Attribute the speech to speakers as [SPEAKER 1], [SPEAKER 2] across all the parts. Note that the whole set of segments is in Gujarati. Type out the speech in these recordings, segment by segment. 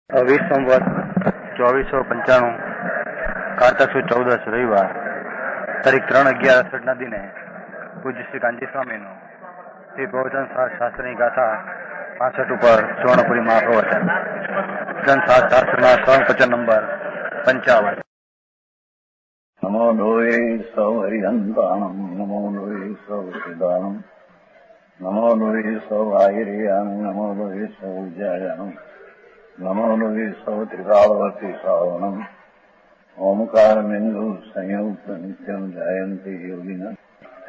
[SPEAKER 1] 20 સંવત 2495 કારતક સુદ 14 રવિવાર તારીખ 3/11/68 દિને પૂજ્ય શ્રી કાંજી સ્વામીનું શ્રી પ્રવચન શાસ્ત્રની ગાથા 65 ઉપર સુવર્ણપુરી મહાપ્રવચન શાસ્ત્રના સ્વયંવચન નંબર 55.
[SPEAKER 2] નમો લોહે સૌ હરિહંતાણમ નમો લોહે સૌ સિદાનમ નમો લોહે સૌ આયર્યાન નમો લોહે સૌ જયાનમ નમો લોહે સૌ ત્રિકાળવતી શ્રાવણમ ઓમકારમેન્દુ સંયુક્ત નિત્યમ જાયંતી યોગિન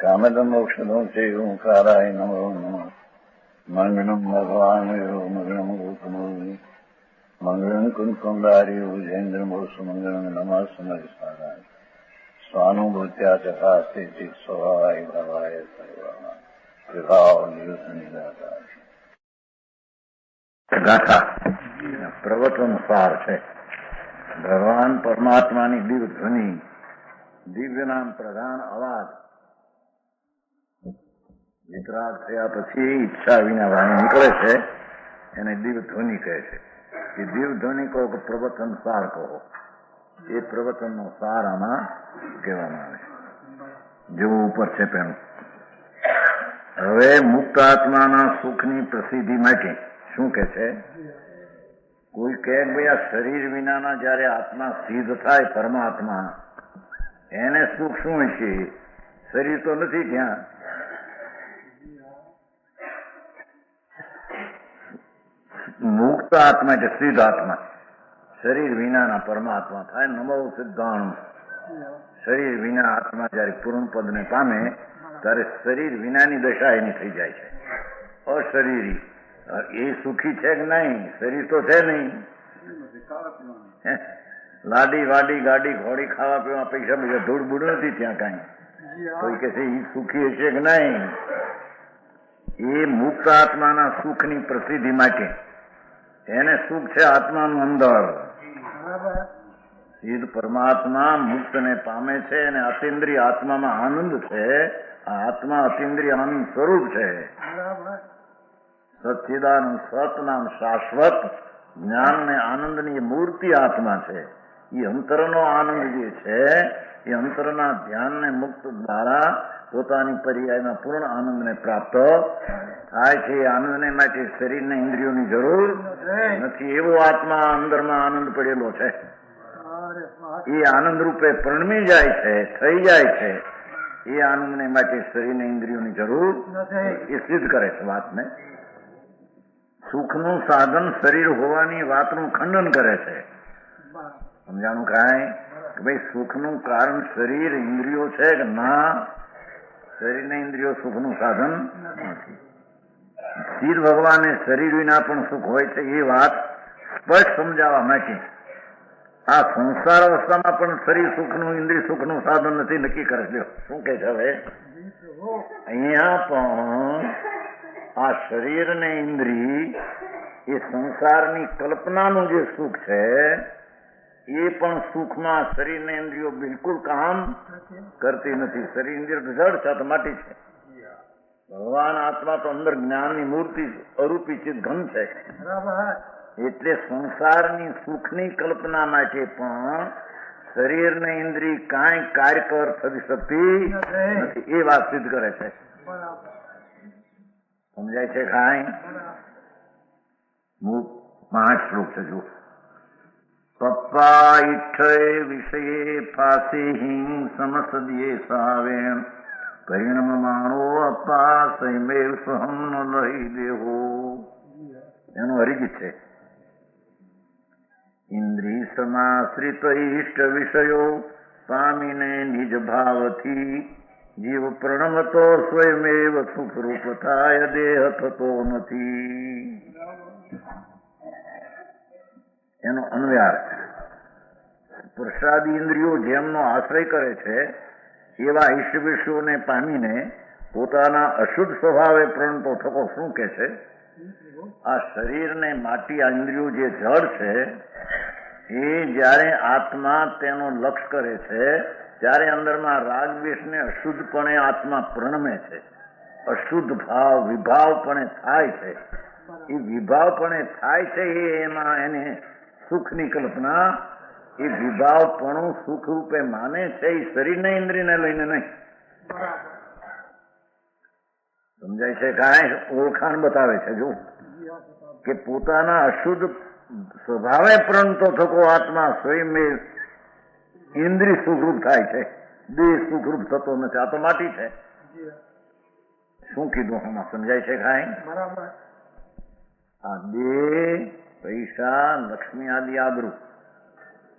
[SPEAKER 2] કામદમ મોક્ષદો છે ઓંકારાય નમો નમઃ મંગળમ ભગવાન મંગળમ ગૌતમોની મંગળમ કુંકુંડાર્યો જૈન્દ્રમોષ મંગળમ નમઃ સમયસારાય સ્વાનુભૂત્યા ચકાસ્તે ચિત સ્વભાવાય ભાવાય સર્વમાં વિભાવ નિદાતા ગાથા પ્રવચન સાર છે. ભગવાન પરમાત્માની દિવ્ય ધ્વનિ, દિવ્ય નામ પ્રધાન અવાજ વિતરાગ થયા પછી ઈચ્છા વિના વાણી નીકળે છે એને દિવ્ય ધ્વનિ કહે છે. એ દિવ્ય ધ્વનિ કહો કે પ્રવચન સાર કહો, એ પ્રવચનનો સાર આમાં કહેવામાં આવે છે. જેવું ઉપર છે પેલું. હવે મુક્ત આત્માના સુખની પ્રસિદ્ધિ માટે શું કે છે? કોઈ કહે ભાઈ આ શરીર વિનાના જયારે આત્મા સિદ્ધ થાય પરમાત્મા, એને સુખ શું છે? શરીર તો નથી ત્યાં. મુક્ત આત્મા એટલે સિદ્ધ આત્મા, શરીર વિનાના પરમાત્મા થાય. નમો સિદ્ધાણું. શરીર વિના આત્મા જયારે પૂર્ણ પદને પામે ત્યારે શરીર વિનાની દશા એની થઈ જાય છે. અશરીરી એ સુખી છે કે નહીં? શરીર તો છે નહીં. લાડી વાડી ગાડી ઘોડી ખાવા પીવા પૈસા બધા ધૂળ બૂડ નથી ત્યાં કઈ. કોઈ કે છે એ સુખી હશે કે નહીં? એ મુક્ત આત્માના સુખની પ્રસિદ્ધિ માટે એને સુખ છે આત્માનું અંદર. સિદ્ધ પરમાત્મા મુક્તને પામે છે અને અતિન્દ્રિય આત્મામાં આનંદ છે. આ આત્મા અતિન્દ્રિય આનંદ સ્વરૂપ છે. સચ્ચિદાનંદ સત નામ શાશ્વત જ્ઞાન ને આનંદની મૂર્તિ આત્મા છે. એ અંતરનો આનંદ જે છે એ અંતરના ધ્યાનને મુક્ત દ્વારા પોતાની પર્યાયમાં પૂર્ણ આનંદને પ્રાપ્ત થાય છે. એ આનંદને માટે શરીરને ઇન્દ્રિયોની જરૂર નથી. એવો આત્મા અંદરમાં આનંદ પડેલો છે. એ આનંદ રૂપે પરણમી જાય છે, થઈ જાય છે. એ આનંદને માટે શરીરને ઇન્દ્રિયોની જરૂર એ સિદ્ધ કરે છે વાતને. સુખનું સાધન શરીર હોવાની વાતનું ખંડન કરે છે. સમજાણું કાંઈ? કે ભાઈ સુખનું કારણ શરીર ઇન્દ્રિયો છે કે ના? શરીરને ઇન્દ્રિયો સુખનું સાધન નથી. સિદ્ધ ભગવાને શરીર વિના પણ સુખ હોય છે એ વાત સ્પષ્ટ સમજાવવા માટે આ સંસાર અવસ્થામાં પણ શરીર સુખનું ઇન્દ્રિય સુખનું સાધન નથી નક્કી કરે છે. શું કે છે હવે? અહીંયા પણ આ શરીર ને ઇન્દ્રિય એ સંસારની કલ્પનાનું જે સુખ છે એ પણ સુખમાં શરીર ને ઇન્દ્રિયો બિલકુલ કામ કરતી નથી. શરીર ઇન્દ્રિય જડ છે, માટી છે. ભગવાન આત્મા તો અંદર જ્ઞાનની મૂર્તિ અરૂપી ચિત ઘન છે. એટલે સંસારની સુખની કલ્પના માટે પણ શરીર ને ઇન્દ્રિય કાંઈ કાર્ય કર થવી શકતી નથી. એ વાત સિદ્ધ કરે છે. સમજાય છે કાંઈ? 5 શ્લોક છે જો. પપ્પા ઈઠ્ઠે વિષયે ફાસી હિંગ સમસદીએ સાવેણ પરિણમ માણો અપ્પા સૈમેવ સહમ ન લઈ દેહો. એનું હરિગીત છે. ઇન્દ્રિય સમાશ્રિત ઇષ્ટ વિષયો પામીને નિજ ભાવથી જીવ પ્રણમતો સ્વયમેવ સુખરૂપ થાય દેહ થતો નથી. એનો અન્વયાર પ્રસાદી ઇન્દ્રિયો જેમનો આશ્રય કરે છે એવા ઈષ્ટ વિષયોને પામીને પોતાના અશુદ્ધ સ્વભાવે પ્રણતો થકો. શું કે છે? આ શરીરને માટી આ ઇન્દ્રિયો જે જળ છે એ જયારે આત્મા તેનો લક્ષ કરે છે ત્યારે અંદરમાં રાગ દ્વેષને અશુદ્ધપણે આત્મા પ્રણમે છે. અશુદ્ધ ભાવ વિભાવપણે થાય છે. એ વિભાવપણે થાય છે એમાં એને સુખની કલ્પના એ વિભાવપણું સુખ રૂપે માને છે, એ શરીરને ઇન્દ્રિયને લઈને નહીં. સમજાય છે? કાંઈ ઓળખાણ બતાવે છે. જો કે પોતાના અશુદ્ધ સ્વભાવે પ્રણતો થતો આત્મા સ્વયં ઇન્દ્રિય સુખરૂપ થાય છે, દેહ સુખરૂપ થતો નથી. આ તો માટી છે. શું કીધું આમાં? સમજાય છે? કાંઈ આ દેહ, પૈસા, લક્ષ્મી આદિ આબરૂ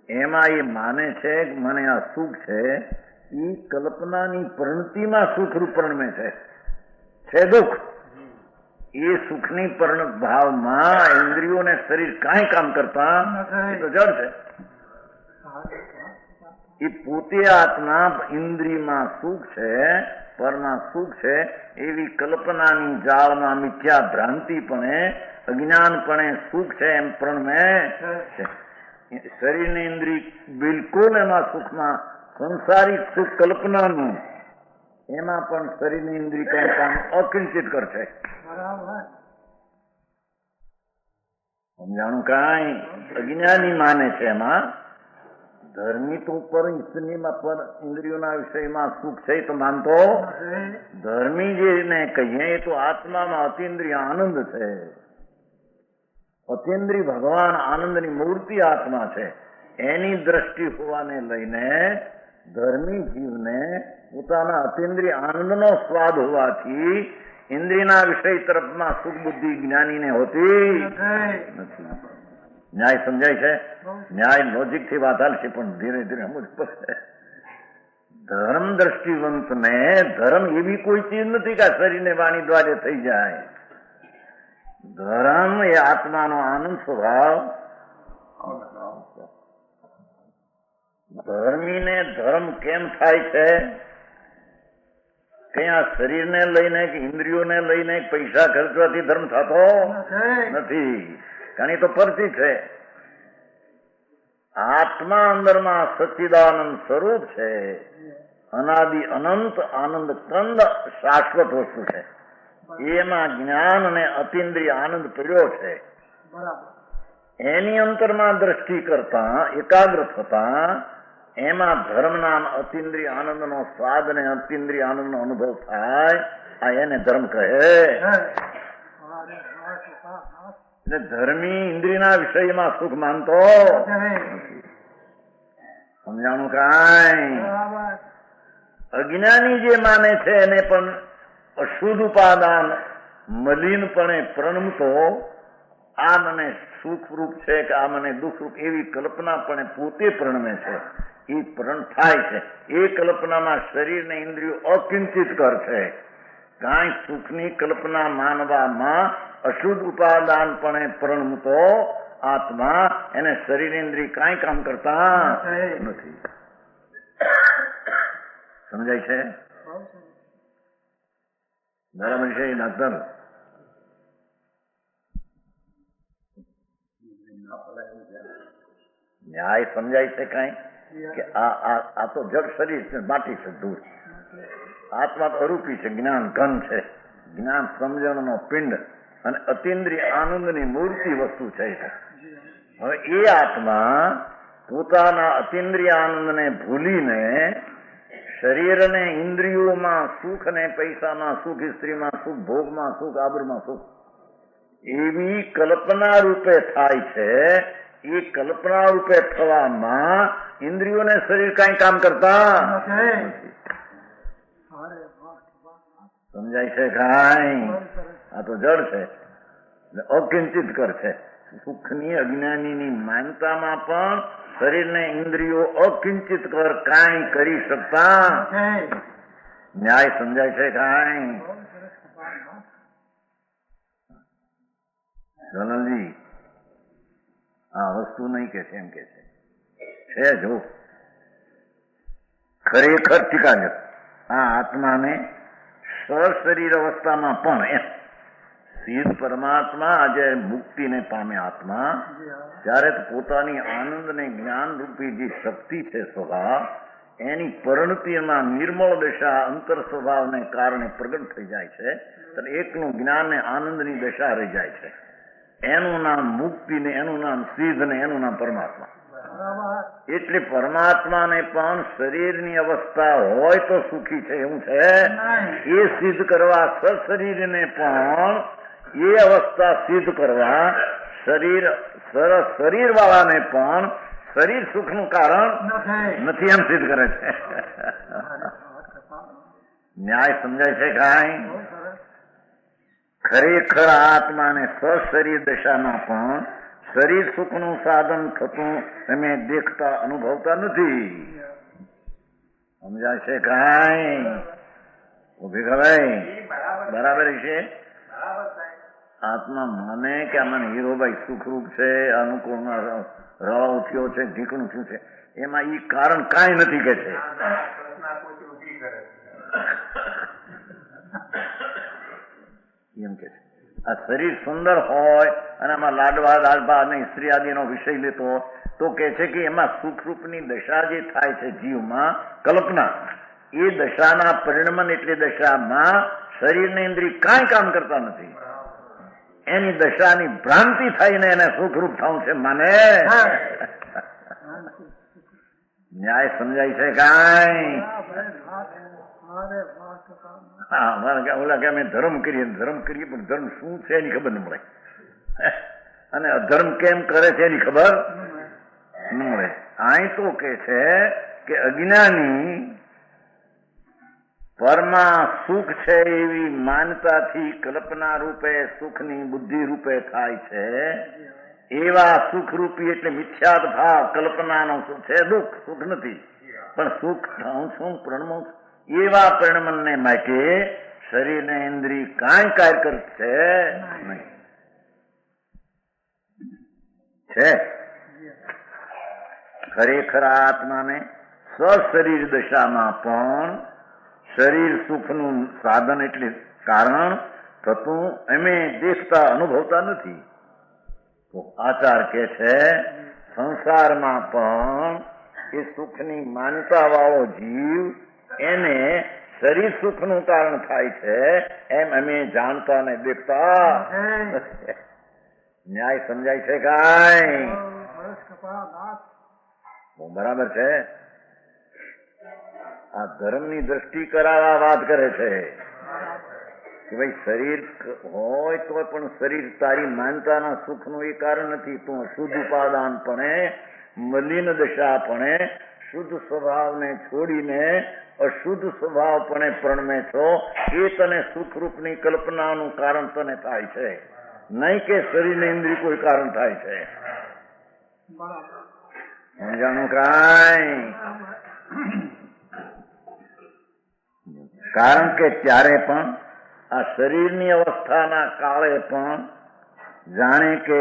[SPEAKER 2] એમાં એ માને છે કે મને આ સુખ છે, એ કલ્પનાની પ્રણતિમાં સુખરૂપ પરણમે છે દુઃખ. એ સુખની પરિણત ભાવમાં ઇન્દ્રિયોને શરીર કાંઈ કામ કરતા તો જડ છે. એ પોતે આત્મા ઇન્દ્રિયમાં સુખ છે, પરમાં સુખ છે, એવી કલ્પનાની જાળમાં મિથ્યા ભ્રાંતિપણે અજ્ઞાનપણે સુખ છે એમ પ્રણમે છે. શરીરની ઇન્દ્રિય બિલકુલ એમાં સુખમાં સંસારિક સુખ કલ્પનાનું એમાં પણ શરીરની ઇન્દ્રિય કઈ કામ અકિંચિત કરશે. સમજાણું? કાંઈ અજ્ઞાની માને છે એમાં ધર્મી તો ઉપર પર ઇન્દ્રિયોના વિષયમાં સુખ છે તો માનતો. ધર્મી જેને કહીએ એ તો આત્મામાં અતિન્દ્રિય આનંદ છે. અતિન્દ્રિય ભગવાન આનંદની મૂર્તિ આત્મા છે. એની દ્રષ્ટિ હોવાને લઈને ધર્મી જીવને પોતાના અતિન્દ્રિય આનંદનો સ્વાદ હોવાથી ઇન્દ્રિયના વિષય તરફમાં સુખ બુદ્ધિ જ્ઞાનીને હોતી નથી. ન્યાય સમજાય છે? ન્યાય લોજિક થી વાત હાલશે પણ ધીરે ધીરે સમજ પડશે. ધર્મ દ્રષ્ટિવંતને ધર્મ એવી કોઈ ચીજ નથી કે શરીરને વાણી દ્વારે થઈ જાય. ધર્મ એ આત્માનો આનંદ સ્વભાવ. ધર્મીને ધર્મ કેમ થાય છે? કઈ આ શરીરને લઈને કે ઇન્દ્રિયોને લઈને પૈસા ખર્ચવાથી ધર્મ થતો નથી. કારણ તો પરથી છે. આત્મા અંદરમાં સચ્ચિદાનંદ સ્વરૂપ છે. અનાદિ અનંત આનંદ કંદ શાશ્વત વસ્તુ છે. એમાં જ્ઞાન અને અતિન્દ્રિય આનંદ પર્યો છે. એની અંતરમાં દ્રષ્ટિ કરતા એકાગ્ર થતા એમાં ધર્મના અતિન્દ્રિય આનંદનો સ્વાદ અને અતિન્દ્રિય આનંદનો અનુભવ થાય. આ એને ધર્મ કહે. એટલે ધર્મી ઇન્દ્રિયના વિષયમાં સુખ માનતો નથી. સમજાણું? કાંઈ અજ્ઞાની જે માને છે એને પણ અશુદ્ધ ઉપાદાન મલિનપણે પ્રણમતો આ મને સુખરૂપ છે કે આ મને દુઃખરૂપ એવી કલ્પના પણ પોતે પ્રણમે છે. એ પ્રણ થાય છે. એ કલ્પનામાં શરીરને ઇન્દ્રિયો અકિંચિત કર છે. કાંઈ સુખની કલ્પના માનવામાં અશુદ્ધ ઉપાદાનપણે પ્રણમતો આત્મા એને શરીર ઇન્દ્રિય કાંઈ કામ કરતા નથી. સમજાય છે? બરાબર છે ડાક્ટર? ન્યાય સમજાય છે? કાંઈ કે આ તો જડ શરીર છે, માટી છે, ધૂળ. આત્મા તો અરૂપી છે, જ્ઞાન ઘન છે, જ્ઞાન સમજણનો પિંડ અને અતિન્દ્રિય આનંદની મૂર્તિ વસ્તુ છે. હવે એ આત્મા પોતાના અતિન્દ્રિય આનંદને ભૂલીને શરીરને ઇન્દ્રિયોમાં સુખ અને પૈસામાં સુખ, સ્ત્રીમાં સુખ, ભોગમાં સુખ, આબરૂમાં સુખ એવી કલ્પના રૂપે થાય છે. એ કલ્પના રૂપે થવામાં ઇન્દ્રિયોને શરીર કાંઈ કામ કરતા નથી. સમજાય છે? કાંઈ આ તો જડ છે, અકિંચિત કર છે. સુખની અજ્ઞાનીની માનતામાં પણ શરીરને ઇન્દ્રિયો અકિંચિત કર કાંઈ કરી શકતા. ન્યાય સમજાય છે? કાંઈ જનરલજી આ વસ્તુ નહીં કે છે એમ કે છે જો ખરેખર ટીકા છે. આ આત્માને સશરીર અવસ્થામાં પણ એમ સ્થિર પરમાત્મા આજે મુક્તિને પામે આત્મા ત્યારે પોતાની આનંદ ને જ્ઞાન રૂપી જે શક્તિ છે સ્વભાવ એની પરિણતિમાં નિર્મળ દશા અંતર સ્વભાવને કારણે પ્રગટ થઈ જાય છે. એકનું જ્ઞાન ને આનંદની દશા રહી જાય છે. એનું નામ મુક્તિ ને એનું નામ સિદ્ધ ને એનું નામ પરમાત્મા. એટલે પરમાત્માને પણ શરીરની અવસ્થા હોય તો સુખી છે એવું છે એ સિદ્ધ કરવા સશરીરને પણ એ અવસ્થા સિદ્ધ કરવા શરીર વાળાને પણ શરીર સુખનું કારણ નથી એમ સિદ્ધ કરે છે. ન્યાય સમજાય છે કાંઈ? ખરેખર આત્માને સશરીર દશામાં પણ શરીર સુખનું સાધન થતું તમે દેખતા અનુભવતા નથી. સમજાય છે કાંઈ? ઉભી ખવાય બરાબર છે. આત્મા માને કે આમાં હીરોભાઈ સુખરૂપ છે, અનુકૂળમાં રવા ઉઠ્યો છે, ઢીકણું થયું છે, એમાં ઈ કારણ કાંઈ નથી કે છે. એમ કે છે આ શરીર સુંદર હોય અને આમાં લાડવા દાળભા અને સ્ત્રી આદિનો વિષય લેતો હોય તો કે છે કે એમાં સુખરૂપની દશા જે થાય છે જીવમાં કલ્પના, એ દશાના પરિણમન એટલે દશામાં શરીરને ઇન્દ્રિય કાંઈ કામ કરતા નથી. એની દશાની ભ્રાંતિ થઈને એને સુખરૂપ થવું છે માને. ન્યાય સમજાય છે કાંઈ? ઓલા કે અમે ધર્મ કરીએ પણ ધર્મ શું છે એની ખબર ન મળે, અને અધર્મ કેમ કરે છે એની ખબર ન મળે. અહીં તો કે છે કે અજ્ઞાની પરમાં સુખ છે એવી માનતાથી કલ્પના રૂપે સુખની બુદ્ધિ રૂપે થાય છે. એવા સુખરૂપી એટલે મિથ્યાત ભાવ કલ્પનાનો સુખ છે, દુઃખ સુખ નથી પણ સુખ શું પ્રણમો એવા પરિણમનને માટે શરીરને ઇન્દ્રિય કાંઈ કાર્ય કરશે નહીં છે. ખરેખર આત્માને સશરીર દશામાં પણ શરીર સુખનું સાધન એટલે કારણ થતું એમે દેખતા અનુભવતા નથી. તો આચાર કે છે સંસારમાં પણ એ સુખની માનતા વાળો જીવ એને શરીર સુખનું કારણ થાય છે એમ અમે જાણતા ને દેખતા. ન્યાય સમજાય છે કાંઈ? બરાબર છે. આ ધર્મની દ્રષ્ટિ કરાવવા વાત કરે છે કે ભાઈ શરીર હોય તો પણ શરીર તારી માનતાના સુખનું એ કારણ નથી. તું શુદ્ધ ઉપાદાનપણે મલિન દશાપણે શુદ્ધ સ્વભાવને છોડીને અશુદ્ધ સ્વભાવપણે પ્રણમે છો, એ તને સુખરૂપની કલ્પનાનું કારણ તને થાય છે, નહીં કે શરીરને ઇન્દ્રિય કોઈ કારણ થાય છે. સમજાણું કાંઈ? કારણ કે ત્યારે પણ આ શરીરની અવસ્થાના કાળે પણ જાણે કે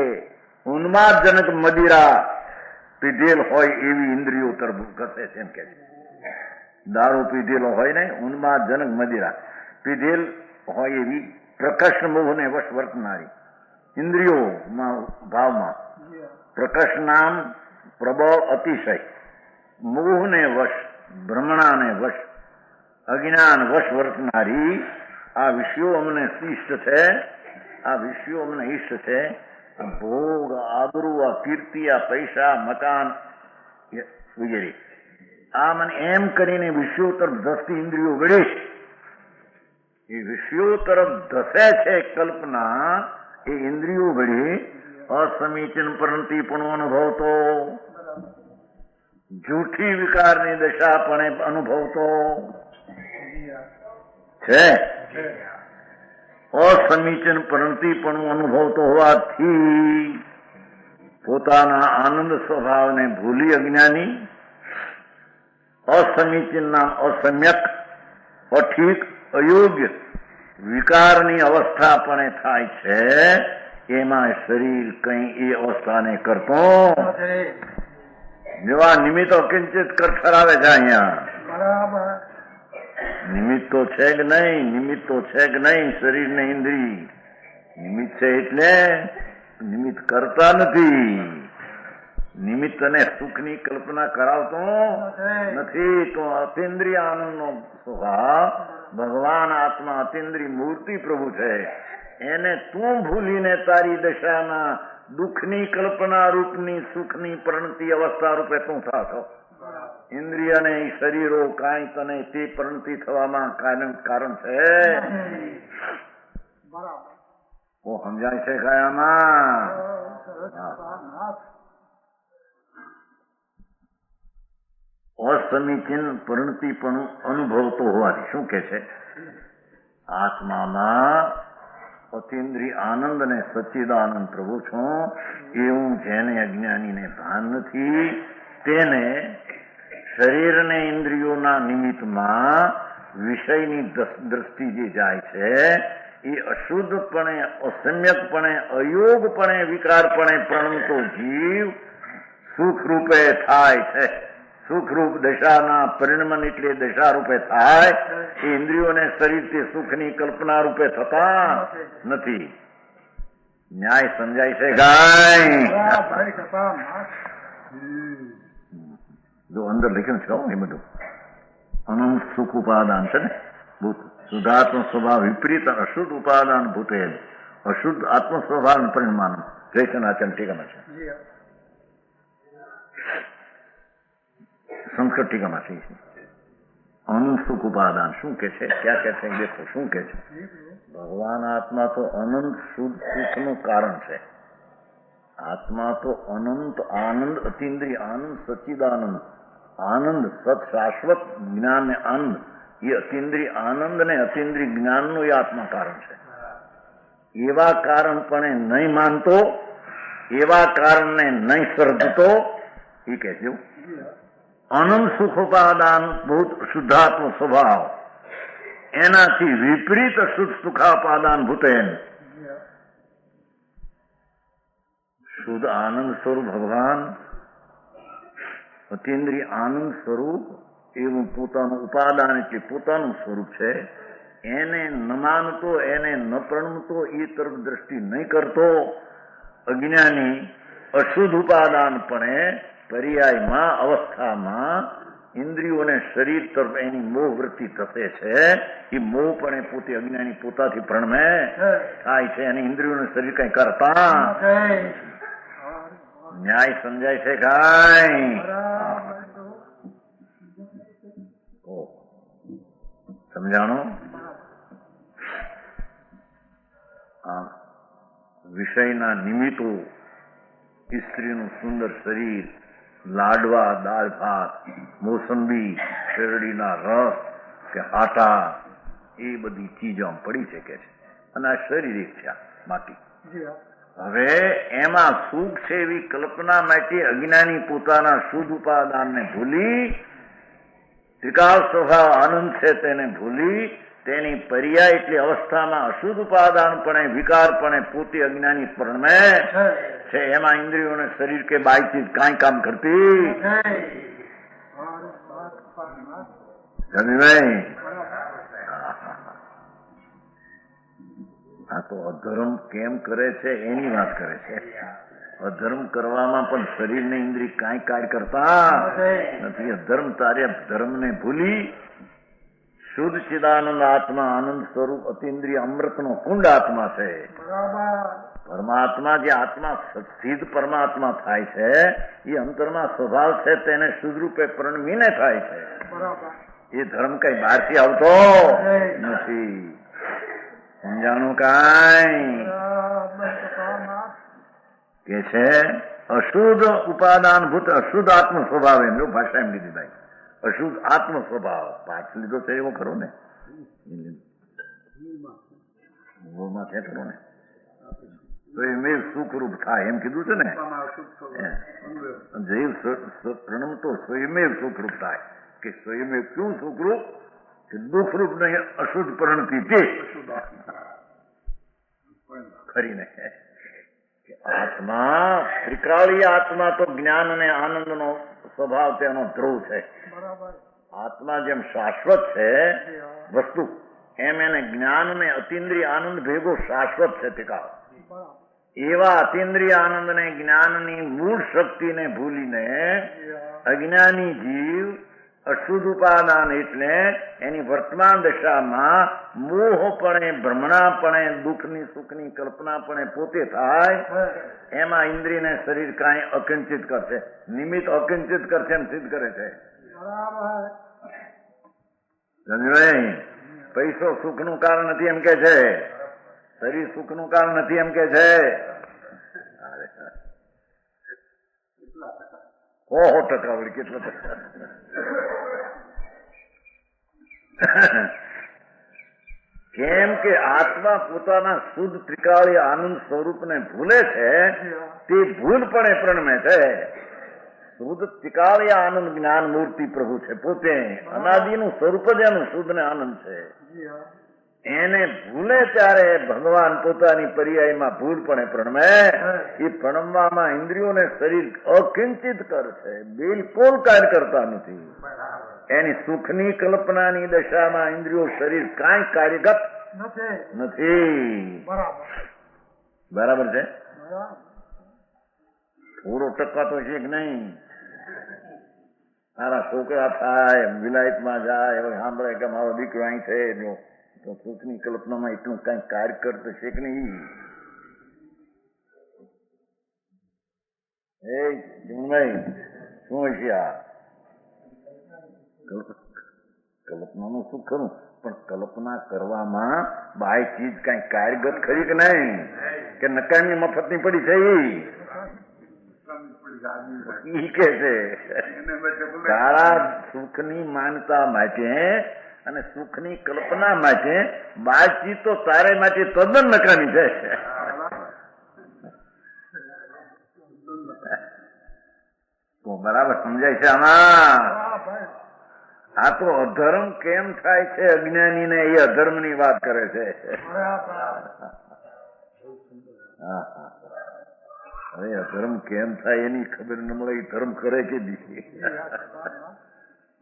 [SPEAKER 2] ઉન્માદજનક મદિરા પીધેલ હોય એવી ઇન્દ્રિયો તરફ ઘસે છે. એમ કે છે દારૂ પીધેલો હોય ને, ઉન્માદજનક મદિરા પીધેલ હોય એવી પ્રકર્ષ મોહને વશ વર્તનારી ઇન્દ્રિયોમાં ભાવમાં પ્રકર્ષ નામ પ્રબળ અતિશય, મોહને વશ ભ્રમણાને વશ અજ્ઞાન વશ વર્તનારી આ વિષયો અમને શિષ્ટ છે, આ વિષયો અમને ઈષ્ટ છે. ભોગ, આબરૂ, આ કીર્તિ, આ પૈસા, મકાન વગેરે આ મને એમ કરીને વિષયો તરફ ધસતી ઇન્દ્રિયો ગળી, એ વિષયો તરફ ધસે છે કલ્પના, એ ઇન્દ્રિયો ગળી અસમીચીન પરંતી પણ અનુભવતો, જૂઠી વિકારની દશા પણ અનુભવતો છે. અસમીચીન પરંતી પણ અનુભવતો હોવાથી પોતાના આનંદ સ્વભાવને ભૂલી અજ્ઞાની અસમીચીન નામ અસમ્યક, અઠીક, અયોગ્ય વિકારની અવસ્થા પણ થાય છે. એમાં શરીર કઈ એ અવસ્થાને કરતો જેવા નિમિત્તો કિંચિત કરથરાવે છે. અહીંયા નિમિત્ત તો છે કે નહીં, નિમિત્ત તો છે કે નહીં. શરીર ને ઇન્દ્રિય નિમિત્ત છે એટલે નિમિત્ત કરતા નથી. નિમિત્ત અને સુખની કલ્પના કરાવતો નથી. તો અતિન્દ્રિય આનંદનો સ્વભાવ ભગવાન આત્મા અતિન્દ્રિય મૂર્તિ પ્રભુ છે. એને તું ભૂલીને તારી દશાના દુઃખની કલ્પના રૂપની સુખની પરિણતિ અવસ્થા રૂપે તું થાશો. ઇન્દ્રિય ને શરીરો કાંઈ તને તે પરિણતિ થવામાં કારણ છે. ઓ સમજાય છે કયામાં? અસમીચીન પરિણતિ પણ અનુભવતો હોવાથી શું કે છે? આત્મામાં અતિન્દ્રિય આનંદ અને સચ્ચિદાનંદ પ્રભુ છું એવું જેને અજ્ઞાનીને ભાન નથી તેને શરીરને ઇન્દ્રિયોના નિમિત્તમાં વિષયની દ્રષ્ટિ જે જાય છે એ અશુદ્ધપણે, અસમ્યકપણે, અયોગપણે, વિકારપણે પ્રણમતો જીવ સુખરૂપે થાય છે. સુખરૂપ દશાના પરિણમન એટલે દશા રૂપે થાય. એ ઇન્દ્રિયોને શરીરથી સુખની કલ્પના રૂપે થતા નથી. ન્યાય સમજાય છે ગાય? જો અંદર લખ્યું છે એ બધું અનંત સુખ ઉપાદાન છે ને ભૂત શુદ્ધાત્મ સ્વભાવ વિપરીત અશુદ્ધ ઉપાદાન ભૂતે અશુદ્ધ આત્મ સ્વભાવ પરિમાન જયસનાચન ટીકામાં છે. સંસ્કૃત ટીકામાં છે. અનંત સુખ ઉપાદાન શું કે છે? ક્યાં કે છે? દેખો શું કે છે. ભગવાન આત્મા તો અનંત શુદ્ધ સુખનું કારણ છે. આત્મા તો અનંત આનંદ, અતિન્દ્રિય આનંદ, સચ્ચિદાનંદ આનંદ, સત શાશ્વત જ્ઞાન ને આનંદ, એ અતિન્દ્રિય આનંદ ને અતિન્દ્રિય જ્ઞાનનું એ આત્મા કારણ છે. એવા કારણપણે નહીં માનતો, એવા કારણને નહીં સર્જતો એ કહેજો અનંત સુખોપાદાન ભૂત શુદ્ધાત્મ સ્વભાવ એનાથી વિપરીત શુદ્ધ સુખાપાદાન ભૂતેન શુદ્ધ આનંદ સ્વરૂપ ભગવાન અતિન્દ્રિય આનંદ સ્વરૂપ એવું પોતાનું ઉપાદાન એટલે પોતાનું સ્વરૂપ છે. એને ન માનતો, એને ન પ્રણમતો, એ તરફ દ્રષ્ટિ નહીં કરતો અજ્ઞાની અશુદ્ધ ઉપાદાનપણે પર્યાયમાં અવસ્થામાં ઇન્દ્રિયોને શરીર તરફ એની મોહ વૃત્તિ થશે છે. એ મોહ પણ પોતે અજ્ઞાની પોતાથી પ્રણમે થાય છે અને ઇન્દ્રિયોને શરીર કઈ કરતા ન્યાય સમજાય છે કાંઈ? સમજાણો? વિષયના નિમિત્તો સ્ત્રીનું સુંદર શરીર, લાડવા, દાળ ભાત, મોસંબી, શેરડીના રસ કે આટા એ બધી ચીજો પડી શકે છે અને આ શરીર એક છે માટી. હવે એમાં સુખ છે એવી કલ્પના માટે અજ્ઞાની પોતાના શુદ્ધ ઉપાદાનને ભૂલી, ત્રિકાળ સ્વભાવ આનંદ છે તેને ભૂલી, તેની પર્યાય એટલે અવસ્થામાં અશુદ્ધ ઉપાદાનપણે વિકારપણે પોતે અજ્ઞાની પ્રણમે છે. એમાં ઇન્દ્રિયોને શરીર કે બાયથી કાંઈ કામ કરતી નહીં. આ તો અધર્મ કેમ કરે છે એની વાત કરે છે. અધર્મ કરવામાં પણ શરીરને ઇન્દ્રિય કાંઈ કાર્ય કરતા નથી. અધર્મ તારે ધર્મને ભૂલી શુદ્ધ ચિદાનંદ આત્મા આનંદ સ્વરૂપ અતિન્દ્રિય અમૃતનો કુંડ આત્મા છે. પરમાત્મા જે આત્મા સિદ્ધ પરમાત્મા થાય છે એ અંતરમાં સ્વભાવ છે તેને શુદ્ધ રૂપે પ્રણમીને થાય છે. એ ધર્મ કઈ બહારથી આવતો નથી. સમજાણું કાંઈ? કે છે અશુદ્ધ ઉપાદાન ભૂત અશુદ્ધ આત્મ સ્વભાવ એમ ભાષા એમ લીધી ભાઈ. અશુદ્ધ આત્મ સ્વભાવ પાઠ લીધો છે એવો ખરો ને? છે ખરો ને? તો એમેવ સુખરૂપ થાય એમ કીધું છે ને. જૈવ પ્રણમતો સ્વયમેવ સુખરૂપ થાય કે સ્વયમેવ ક્યું સુખરૂપ કે દુઃખરૂપ નહીં અશુદ્ધ પરિણતિ તે ખરીને આત્મા ત્રિકાળી આત્મા તો જ્ઞાન અને આનંદનો સ્વભાવ તેનો ધ્રુવ છે. આત્મા જેમ શાશ્વત છે વસ્તુ એમ એને જ્ઞાન ને અતિન્દ્રિય આનંદ ભેગો શાશ્વત છે ટીકાવ. એવા અતિન્દ્રિય આનંદ ને જ્ઞાનની મૂળ શક્તિને ભૂલીને અજ્ઞાની જીવ અશુદ્ધ ઉપાદાન એટલે એની વર્તમાન દશામાં મોહપણે ભ્રમણાપણે દુઃખની સુખની કલ્પનાપણે પોતે થાય એમાં ઇન્દ્રિયને શરીર કાંઈ અકિંચિત કરશે, નિમિત્ત અકિંચિત કરશે એમ સિદ્ધ કરે છે. સમજાય? પૈસો સુખનું કારણ નથી એમ કે છે, શરીર સુખનું કારણ નથી એમ કે છે. 100% વળી કેટલો કેમ કે આત્મા પોતાના શુદ્ધ ત્રિકાળી આનંદ સ્વરૂપને ભૂલે છે, તે ભૂલપણે પ્રણમે છે. શુદ્ધ ત્રિકાળી આનંદ જ્ઞાન મૂર્તિ પ્રભુ છે, પોતે અનાદિનું સ્વરૂપ જ એનું શુદ્ધ ને આનંદ છે. એને ભૂલે ત્યારે ભગવાન પોતાની પર્યાયમાં ભૂલપણે પ્રણમે. એ પ્રણમવામાં ઇન્દ્રિયોને શરીર અકિંચિત કરશે, બિલકુલ કાર્ય કરતા નથી. એની સુખની કલ્પનાની દશામાં ઇન્દ્રિયો શરીર કાંઈ કાર્યગત નથી. બરાબર છે? થોડો ટકા તો છે કે નહીં? સારા છોકરા થાય, વિલાયતમાં જાય, હવે સાંભળે કે મારો દીકરો અહીં છે, તો સુખની કલ્પનામાં એટલું કઈ કાર્ય કરતો છે કે નહીં? એ જીવનભાઈ શું છે આ કલ્પનાનું સુખ ખરું, પણ કલ્પના કરવામાં બાય ચીજ કઈ કાર્યગત ખરી કે નહીં? કે નકામી મફતની પડી છે? ઈ કે છે સારા સુખની માનતા માટે અને સુખની કલ્પના માટે બાતચીત તો તારે માટે તદ્દન નકામી છે. તો બરાબર સમજાય છે આમાં? આ તો અધર્મ કેમ થાય છે અજ્ઞાની ને, એ અધર્મ ની વાત કરે છે. હવે અધર્મ કેમ થાય એની ખબર ન મળે, એ ધર્મ કરે કે દી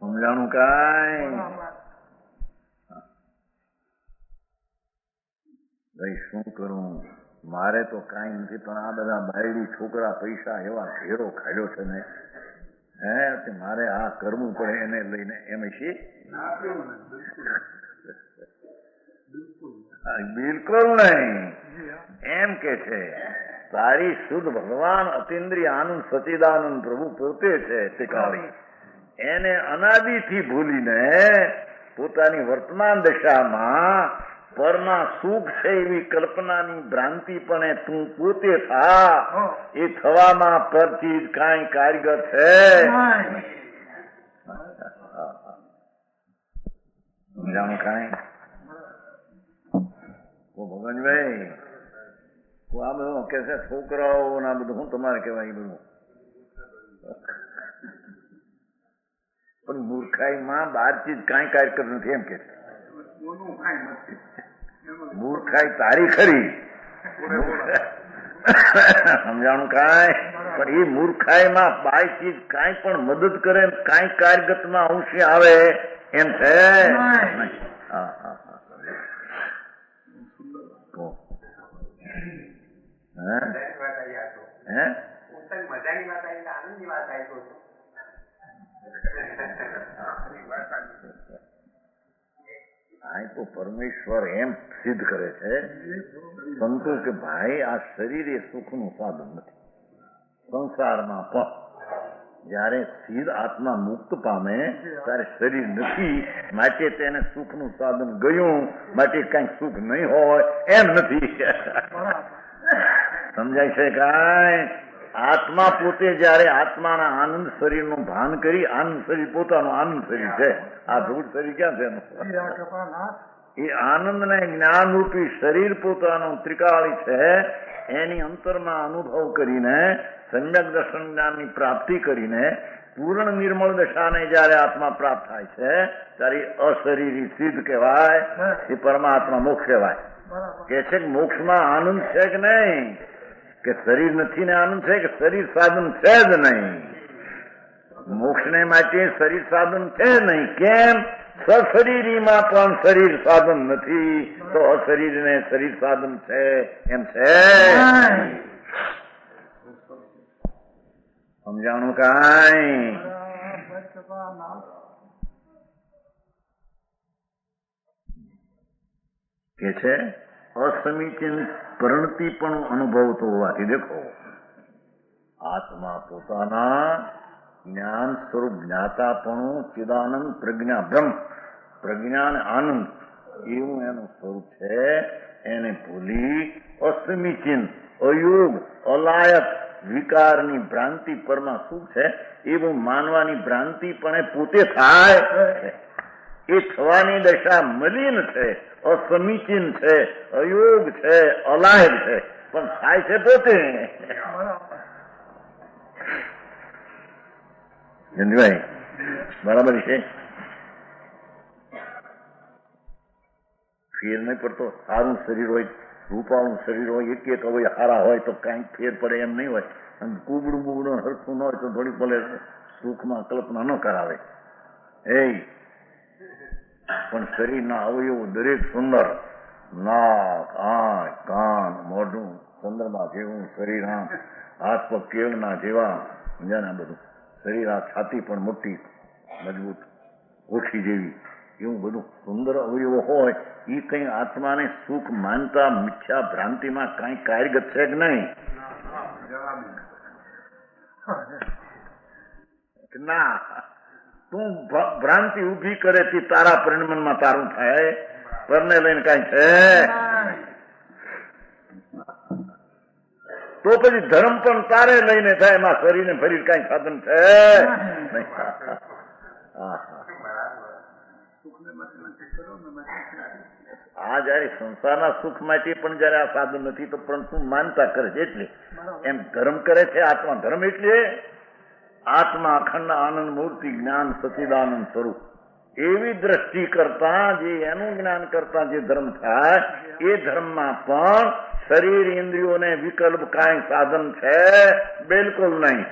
[SPEAKER 2] સમજાણું કાંઈ? ભાઈ શું કરું, મારે તો કાંઈ નથી, પણ આ બધા બાયડી છોકરા પૈસા એવા ઘેરો ખાડ્યો છે ને, મારે આ કરવું પડે એને લઈને. એમ છે બિલકુલ નહીં. એમ કે છે તારી શુદ્ધ ભગવાન અતિન્દ્રિય આનંદ સચિદાનંદ પ્રભુ પોતે છે ત્રિકાળી. એને અનાદિથી ભૂલીને પોતાની વર્તમાન દશામાં પરમાં સુખ છે એવી કલ્પનાની ભ્રાંતિપણે તું પોતે થા. એ થવામાં પરથી કાંઈ કાર્યગત છે? સમજાણું કાંઈ? ભગવાનભાઈ આ બધું કે છે છોકરાઓ ના બધું હું તમારે કહેવાય બધું, પણ મૂર્ખાઈમાં બાર ચીજ કાંઈ કાર્ય નથી એમ કે છે. મૂર્ખાઈ તારી ખરી, સમજાણું કાંઈ? પણ એ મૂર્ખાઈમાં બાય ચીજ કાંઈ પણ મદદ કરે, કાંઈ કાર્યગતમાં અંશે આવે એમ છે. હા હા તો પરમેશ્વર એમ સિદ્ધ કરે છે સંતો કે ભાઈ આ શરીર એ સુખનું સાધન નથી. સંસારમાં પણ જયારે સ્થિર આત્મા મુક્ત પામે ત્યારે શરીર નથી, માટે તેને સુખનું સાધન ગયું, માટે કઈ સુખ નહીં હોય એમ નથી. સમજાય છે કાંઈ? આત્મા પોતે જયારે આત્માના આનંદ શરીરનું ભાન કરી, આનંદ શરીર પોતાનું આનંદ શરીર છે, આ ધૂળ શરીર ક્યાં છે? એ આનંદ ને જ્ઞાન રૂપી શરીર પોતાનું ત્રિકાળી છે. એની અંતરમાં અનુભવ કરીને સમ્યક દર્શન જ્ઞાનની પ્રાપ્તિ કરીને પૂર્ણ નિર્મળ દશાને જયારે આત્મા પ્રાપ્ત થાય છે ત્યારે અશરીરી સિદ્ધ કહેવાય, એ પરમાત્મા મોક્ષ કહેવાય. કે છે કે મોક્ષમાં આનંદ છે કે નહીં? કે શરીર નથી ને આનંદ છે? કે શરીર સાધન છે જ નહીં. મોક્ષને માટે શરીર સાધન છે નહીં. કેમ? સશરીરીમાં પણ શરીર સાધન નથી, તો અશરીર ને શરીર સાધન છે એમ છે. સમજાણું કાંઈ? કે છે અસમીચીન પરિણતિ પણ અનુભવતો હોવાથી દેખો આત્મા પોતાના જ્ઞાન સ્વરૂપ જ્ઞાતાપણું ચિદાનંદ પ્રજ્ઞા બ્રહ્મ પ્રજ્ઞા અને આનંદ એવું એનું સ્વરૂપ છે. એને ભૂલી અસમીચીન અયોગ અલાયક વિકારની ભ્રાંતિ પરમાં શું છે એવું માનવાની ભ્રાંતિ પણ પોતે થાય એ થવાની દશા મલિન છે, અસમીચીન છે, અયોગ છે, અલાયક છે, પણ થાય છે પોતે. જંજભાઈ બરાબર છે, ફેર નહીં પડતો. સારું શરીર હોય, રૂપાળું શરીર હોય, એક એક હવે હારા હોય તો કાંઈક ફેર પડે એમ નહીં હોય. અને કુબડું બુબડું હરખું ન હોય તો થોડી ભલે સુખમાં કલ્પના ન કરાવે. પણ શરીરના અવયવો દરેક સુંદર, નાક, આંખ, કાન, મોઢું ચંદ્રમા જેવું શરીર, હાથ પગ કેળના જેવા, સમજાને બધું શરીર, આ છાતી પણ મોટી મજબૂત ઓછી જેવી, એવું બધું સુંદર અવયવો હોય એ કઈ આત્માને સુખ માનતા મિથ્યા ભ્રાંતિમાં કઈ કાર્યગત છે કે નહીં? ના, તું ભ્રાંતિ ઉભી કરે તે તારા પરિણમનમાં તારું થાય, પરને લઈને કઈ છે તો પછી ધર્મ પણ તારે લઈને થાય, એમાં શરીરને ફરી કઈ સાધન છે નહીં. આ જયારે સંસારના સુખ માટે પણ જયારે આ સાધન નથી તો પણ તું માનતા કરે છે એટલે એમ ધર્મ કરે છે. આત્મા ધર્મ એટલે આત્મા અખંડ આનંદ મૂર્તિ જ્ઞાન સચિદાનંદ સ્વરૂપ એવી દ્રષ્ટિ કરતા જે એનું જ્ઞાન કરતા જે ધર્મ થાય એ ધર્મમાં પણ શરીર ઇન્દ્રિયોને વિકલ્પ કાંઈ સાધન છે બિલકુલ નહીં.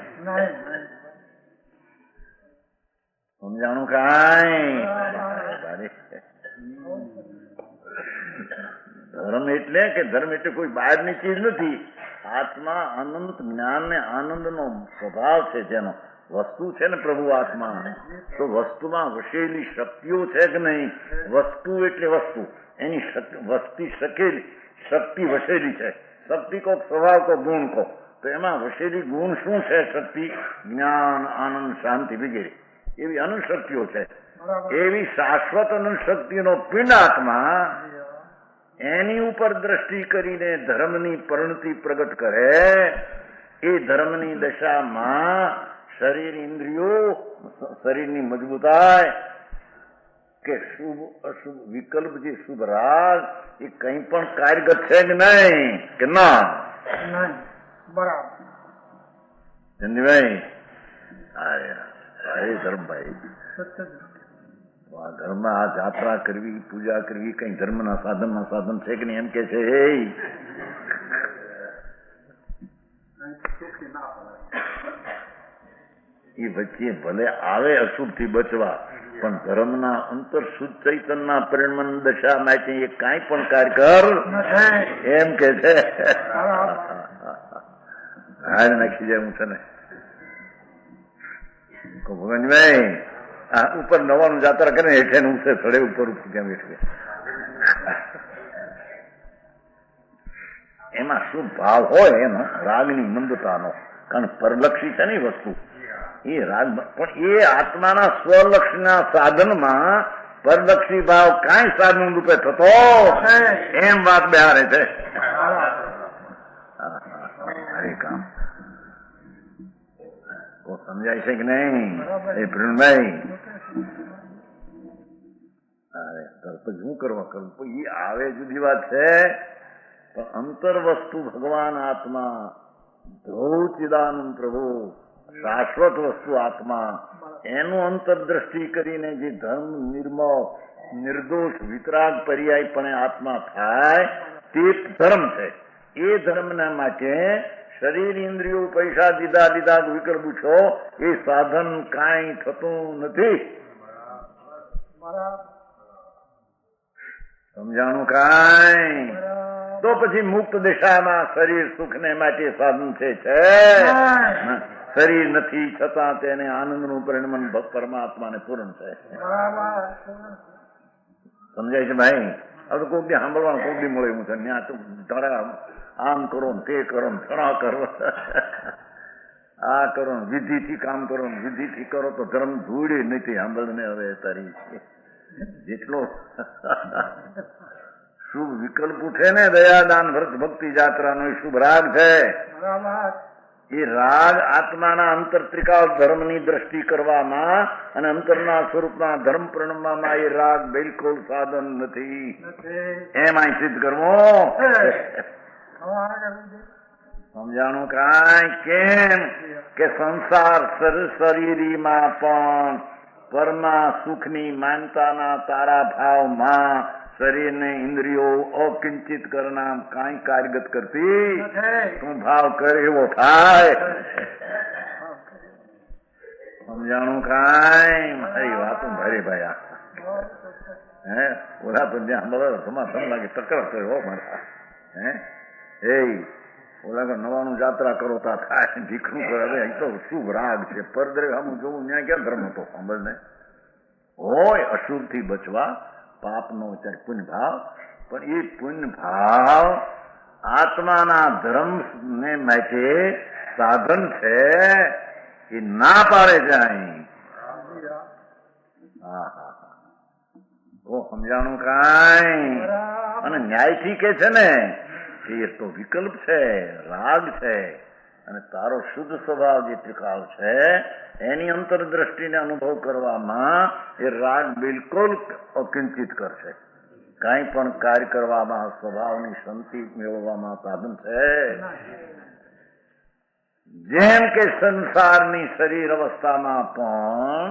[SPEAKER 2] સમજાણું કાંઈ? ધર્મ એટલે કે ધર્મ એટલે કોઈ બહારની ચીજ નથી. આત્મા અનંત જ્ઞાન ને આનંદ નો સ્વભાવ છે, જેનો વસ્તુ છે ને પ્રભુ આત્મા, તો વસ્તુમાં વસેલી શક્તિઓ છે કે નહીં? વસ્તુ એટલે વસ્તુ, એની વસ્તી શકેલી શક્તિ વસેલી છે. શક્તિ કો સ્વભાવ કો ગુણ કો, તો એમાં વસેલી ગુણ શું છે? શક્તિ, જ્ઞાન, આનંદ, શાંતિ વગેરે એવી અનુશક્તિઓ છે. એવી શાશ્વત અનુશક્તિનો પિંડ આત્મા એની ઉપર દ્રષ્ટિ કરીને ધર્મની પરિણતિ પ્રગટ કરે. એ ધર્મની દશામાં શરીર ઇન્દ્રિયો, શરીરની મજબૂતાઈ કે શુભ અશુભ વિકલ્પ, જે શુભ રાગ એ કઈ પણ કાર્યગત છે કે નહીં? કે ના?
[SPEAKER 3] બરાબર
[SPEAKER 2] ચંદીભાઈ, અરે ધર્મભાઈ, આ ધર્મમાં આ જાત્રા કરવી, પૂજા કરવી કઈ ધર્મના સાધનમાં સાધન છે કે નહીં એમ કે છે. એ વચ્ચે ભલે આવે અશુભથી બચવા, પણ ધર્મના અંતર શુદ્ધ ચૈતનના પરિણમન દશા માટે એ કાંઈ પણ કાર્ય કર એમ કે છે. હાર નાખી જાય હું છે ને ભગવાનભાઈ, આ ઉપર નવાનું જાત્રા કરે હેઠે ઉસે થડે ઉપર કેમ બેઠે, એમાં શું ભાવ હોય એનો રાગની મંદતાનો, કારણ પરલક્ષી છે ને વસ્તુ એ રાગ, પણ એ આત્માના સ્વલક્ષના સાધનમાં પરલક્ષી ભાવ કાંઈ સાધન રૂપે થતો એમ વાત બહારે છે. કામ સમજાય છે કે નહીં? એ પ્રેમભાઈ, અરે તરત જ શું કરવા કલ્પ એ આવે જુદી વાત છે, પણ અંતર વસ્તુ ભગવાન આત્મા, ધ્રુવ ચિદાનંદ પ્રભુ, શાશ્વત વસ્તુ આત્મા, એનું અંતરદ્રષ્ટિ કરીને જે ધર્મ નિર્મળ નિર્દોષ વિતરાગ પર્યાયપણે આત્મા થાય તે ધર્મ છે. એ ધર્મના માટે શરીર ઇન્દ્રિયો પૈસા દીધા વિકલ્પ છો એ સાધન કાંઈ થતું નથી. સમજાણું કાંઈ? તો પછી મુક્ત દિશામાં શરીર સુખને માટે સાધન છે. શરીર નથી છતાં તેને આનંદનું પરિણમન પરમાત્માને પૂર્ણ છે. સમજાય છે ભાઈ? હવે તો કોઈ બી સાંભળવાનું કોઈ બી મળે એવું છે ત્યાં તો તારા આમ કરો ને તે કરો ને ઘણા કરો આ કરો ને વિધિથી કામ કરો ને વિધિથી કરો તો ધર્મ ધૂળે નથી સાંભળને હવે તારી જેટલો શુભ વિકલ્પ ઉઠે ને દયાદાન વ્રત ભક્તિ જાત્રાનો એ શુભ રાગ છે
[SPEAKER 3] બરાબર.
[SPEAKER 2] એ રાગ આત્માના અંતર ત્રિકાળ ધર્મની દ્રષ્ટિ કરવામાં અને અંતરના સ્વરૂપના ધર્મ પ્રણવામાં એ રાગ બિલકુલ સાધન નથી
[SPEAKER 3] નથી.
[SPEAKER 2] એમ અહીં સિદ્ધ કરવો
[SPEAKER 3] હવે આગળ વધીએ.
[SPEAKER 2] સમજાણું કાંઈ કેમ કે સંસાર શરીરીમાં પણ પરમા સુખની માનતાના તારા ભાવમાં શરીરને ઇન્દ્રિયો અકિંચિત કરના કાંઈ કાર્યગત કરતી
[SPEAKER 3] નથી.
[SPEAKER 2] તું ભાવ કર એવો થાય સમજાણું કાંઈ મારી વાતો ભારે ભાઈ હે ઓલા તો જ્યાં બોલો સમાધાન લાગે તકરાર કર્યો મારા હે ઓલા કે નવાનું જાત્રા કરો તા થાય ભીખરું કરે હવે અહીં તો શુભ રાગ છે પરદરે આમ જોવું ત્યાં ક્યાં ધર્મ હતો સાંભળને હોય અશુભથી બચવા પાપનો વિચાર પુણ્ય ભાવ પણ એ પુણ્ય ભાવ આત્માના ધર્મ ને માટે સાધન છે એ ના પાડે છે અહીં હા હા ઓ સમજાણું કાંઈ અને ન્યાયથી કે છે ને એ તો વિકલ્પ છે રાગ છે અને તારો શુદ્ધ સ્વભાવ જે ત્રિકાળ છે એની અંતરદ્રષ્ટિને અનુભવ કરવામાં એ રાગ બિલકુલ અકિંચિત કરશે કાંઈ પણ કાર્ય કરવામાં સ્વભાવની શાંતિ મેળવવામાં સાધન છે જેમ કે સંસારની શરીર અવસ્થામાં પણ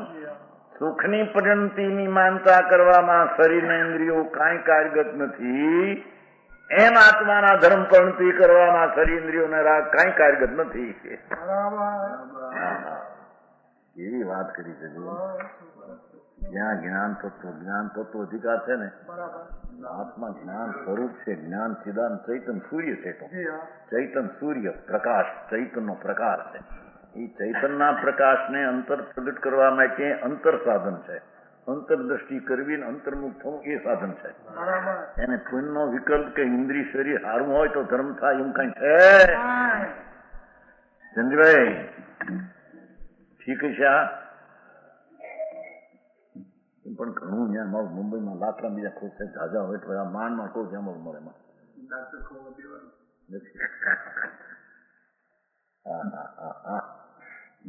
[SPEAKER 2] સુખની પરિણતિની માનતા કરવામાં શરીરના ઇન્દ્રિયો કાંઈ કાર્યગત નથી એમ આત્માના ધર્મ પરિણતિ કરવામાં શરીર ઇન્દ્રિયોને રાગ કાંઈ કાર્યગત નથી એવી વાત કરી છે જ્યાં જ્ઞાન તત્વ અધિકાર છે ને આત્મા જ્ઞાન સ્વરૂપ છે જ્ઞાન સિદ્ધાંત ચૈતન સૂર્ય છે તો ચૈતન સૂર્ય પ્રકાશ ચૈતનનો પ્રકાર છે એ ચૈતનના પ્રકાશને અંતર પ્રગટ કરવા માટે અંતર સાધન છે અંતરદ્રષ્ટિ કરવી ને અંતર્મુખ થવું એ સાધન છે એને પુણ્યનો વિકલ્પ કે ઇન્દ્રિય શરીર હારવું હોય તો ધર્મ થાય એમ કઈ છે ચંદ્રભાઈ ઠીક છે આ પણ ઘણું ત્યાં મુંબઈમાં લાખલા બીજા ખુશ છે ઝાઝા હોય તો માંડમાં કોઈ જ્યાં મળે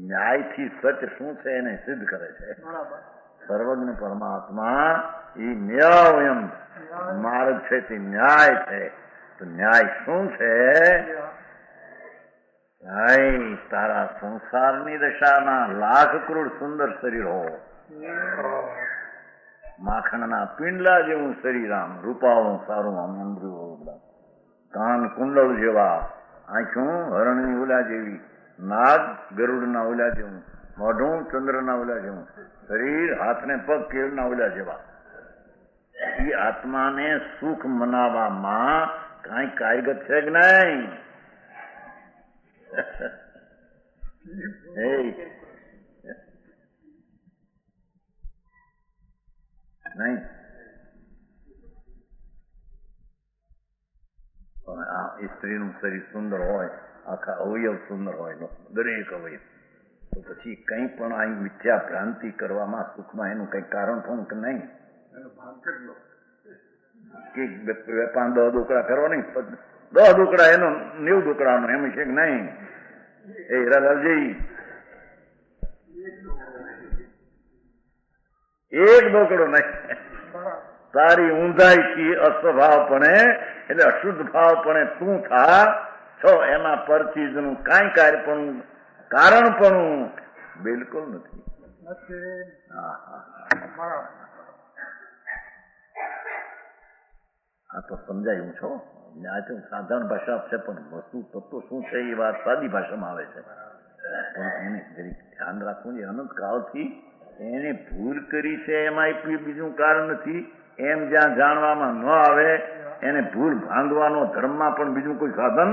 [SPEAKER 2] ન્યાયથી સચ શું છે એને સિદ્ધ કરે છે સર્વજ્ઞ પરમાત્મા એ ન્યાય માર્ગ છે તે ન્યાય છે તો ન્યાય શું છે તારા સંસારની દશામાં લાખ કરોડ સુંદર શરીર હો માખણના પિંડલા જેવું શરીર આમ રૂપાળું સારું આમ અંદરું કાન કુંડળ જેવા આંખું હરણની ઓલા જેવી નાગ ગરુડના ઓલા જેવું મોઢું ચંદ્રના ઓલા જેવું શરીર હાથને પગ કેળના ઓલા જેવા એ આત્માને સુખ મનાવવામાં કાંઈ કાર્યગત છે કે નહીં નહીં પણ આ સ્ત્રીનું શરીર સુંદર હોય આખા અવયવ સુંદર હોય દરેક અવયવ તો પછી કંઈ પણ આ મિથ્યા ભ્રાંતિ કરવામાં સુખમાં એનું કઈ કારણ થવું કે નહીં કે વેપાર 10 દુકડા કરો નહીં 10 દુકડા એનો 90 દુકડાનો એમ છે કે નહીં એ હીરાલાલજી એક દોકડો નહીં તારી ઊંધાઈથી અસ્વભાવપણે એટલે અશુદ્ધ ભાવપણે તું થા છો એમાં પરચીજનું કાંઈ કાર્યપણું કારણપણું બિલકુલ નથી આ તો સમજાયું છો આ તો સાધારણ ભાષા છે પણ વસ્તુ તત્વ શું છે એ વાત સાદી ભાષામાં આવે છે પણ એને જરીક ધ્યાન રાખવું છે અનંત કાળથી એને ભૂલ કરી છે એમાં બીજું કારણ નથી એમ જ્યાં જાણવામાં ન આવે એને ભૂલ ભાંગવાનો ધર્મમાં પણ બીજું કોઈ સાધન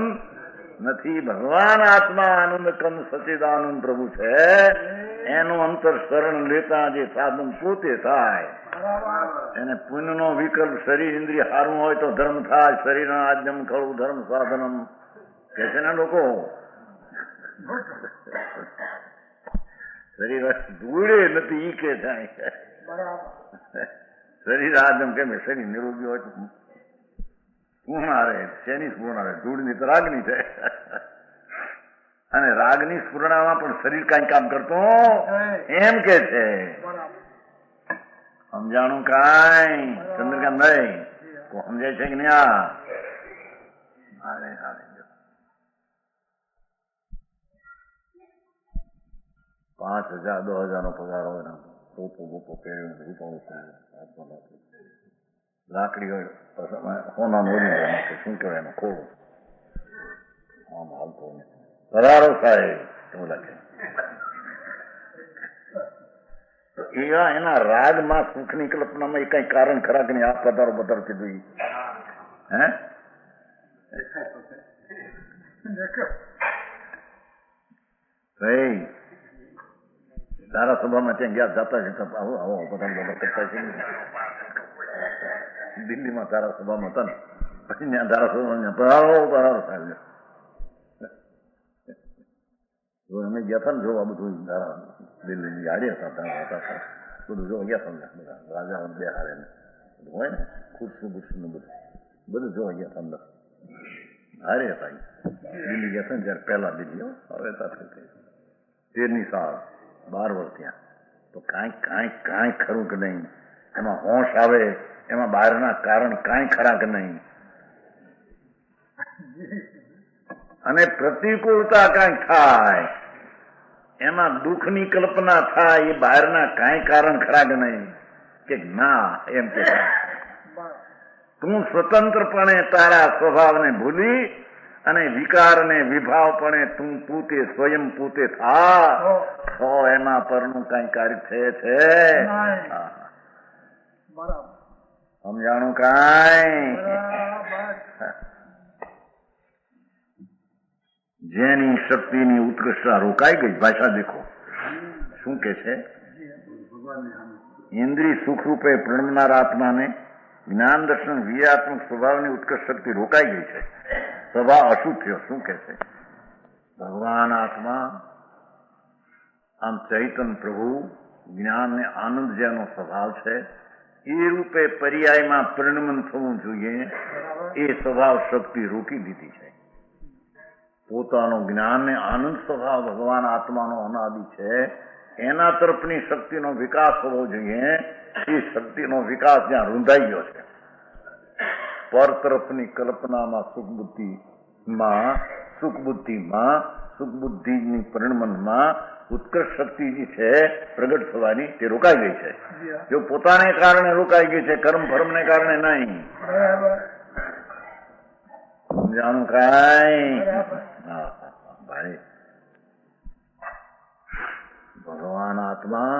[SPEAKER 2] નથી ભગવાન આત્મા આનંદ કંદ સચિદાનંદ પ્રભુ છે એનું અંતર શરણ લેતા જે સાધન પોતે થાય
[SPEAKER 3] બરાબર.
[SPEAKER 2] એને પુણ્યનો વિકલ્પ શરીર ઇન્દ્રિય સારું હોય તો ધર્મ થાય. શરીર આજ્યમ ખળું ધર્મ સાધનમ કે છે ને લોકો. શરીર ધૂળે નથી ઈ કે જાય.
[SPEAKER 3] બરાબર.
[SPEAKER 2] શરીર આજ્યમ કેમ શરીર નિરોગી હોય તો પૂર્ણ આવે. શેની સ્પૂર્ણ આવે? ધૂળની તો રાગની છે. અને રાગની સ્ફૂર્ણામાં પણ શરીર કાંઈ કામ કરતો એમ કે છે.
[SPEAKER 3] બરાબર.
[SPEAKER 2] સમજાણું કાંઈ ચંદ્રકાંત ભાઈ? સમજાય છે કે નહીં? હાલે હાલે 5,000 10,000 નો પગાર હોય ને ટોપો બોપો પહેર્યો લાકડી હોય સોના મોડી જાય શું કહેવાય એમાં ખોડું આમ હાલતો કરારો સાહેબ એવું લાગે. તો એવા એના રાગમાં સુખની કલ્પનામાં એ કઈ કારણ ખરા કે નહીં? આ પધારો પધારો કીધું હે ભાઈ તારા સભામાં ત્યાં ગયા જતા જતા આવો આવો બધા બધા કરતા છે. દિલ્હીમાં તારા સભામાં હતા ને પછી ત્યાં તારા સભામાં પધારો પધારો સાહેબ અમે ગયા હતા ને જોવા બધું તારા દિલ્હીની ગાડી હતા હતા બધું જોવા ગયા હતા બધા રાજા બે હારે બધું હોય ને ખુરશું બુરશું બધું જોવા ગયા હતા અંદર હારે હતા. દિલ્હી ગયા હતા ને જયારે પહેલા દિલ્હી હવે 13ની સાલ 12 વર્ષ ત્યાં તો કાંઈ ખરું કે નહીં? એમાં હોશ આવે? એમાં બહારના કારણ કાંઈ ખરા કે નહીં? અને પ્રતિકૂળતા કાંઈક થાય એમાં દુઃખની કલ્પના થાય એ બહારના કાંઈ કારણ ખરા કે નહીં? કે ના એમ કે તું સ્વતંત્રપણે તારા સ્વભાવને ભૂલી અને વિકારને વિભાવપણે તું પૂતે સ્વયં પૂતે થા તો એમાં પરનું કઈ કાર્ય થયે છે? સમજાણું કાંઈ? જેની શક્તિની ઉત્કૃષ્ટતા રોકાઈ ગઈ. ભાષા દેખો શું કે છે? ઇન્દ્રિય સુખરૂપે પ્રણમનાર આત્માને જ્ઞાન દર્શન વિયાત્મક સ્વભાવની ઉત્કૃષ્ટ શક્તિ રોકાઈ ગઈ છે. સ્વભાવ અશુદ્ધ થયો. શું કે છે? ભગવાન આત્મા આમ ચૈતન પ્રભુ જ્ઞાન ને આનંદ જેનો સ્વભાવ છે એ રૂપે પર્યાયમાં પરિણમન થવું જોઈએ એ સ્વભાવ શક્તિ રોકી દીધી છે. પોતાનો જ્ઞાન ને આનંદ સ્વભાવ ભગવાન આત્માનો અનાદિ છે એના તરફની શક્તિનો વિકાસ હોવો જોઈએ. એ શક્તિનો વિકાસ જ્યાં રૂંધાઈ ગયો છે પર તરફની કલ્પનામાં સુખ બુદ્ધિની પરિણમનમાં ઉત્કર્ષ શક્તિ જે છે પ્રગટ થવાની તે રોકાઈ ગઈ છે. જો પોતાને કારણે રોકાઈ ગઈ છે, કર્મ ભરમને કારણે નહીં. સમજાણું કાંઈ? ભાઈ ભગવાન આત્મા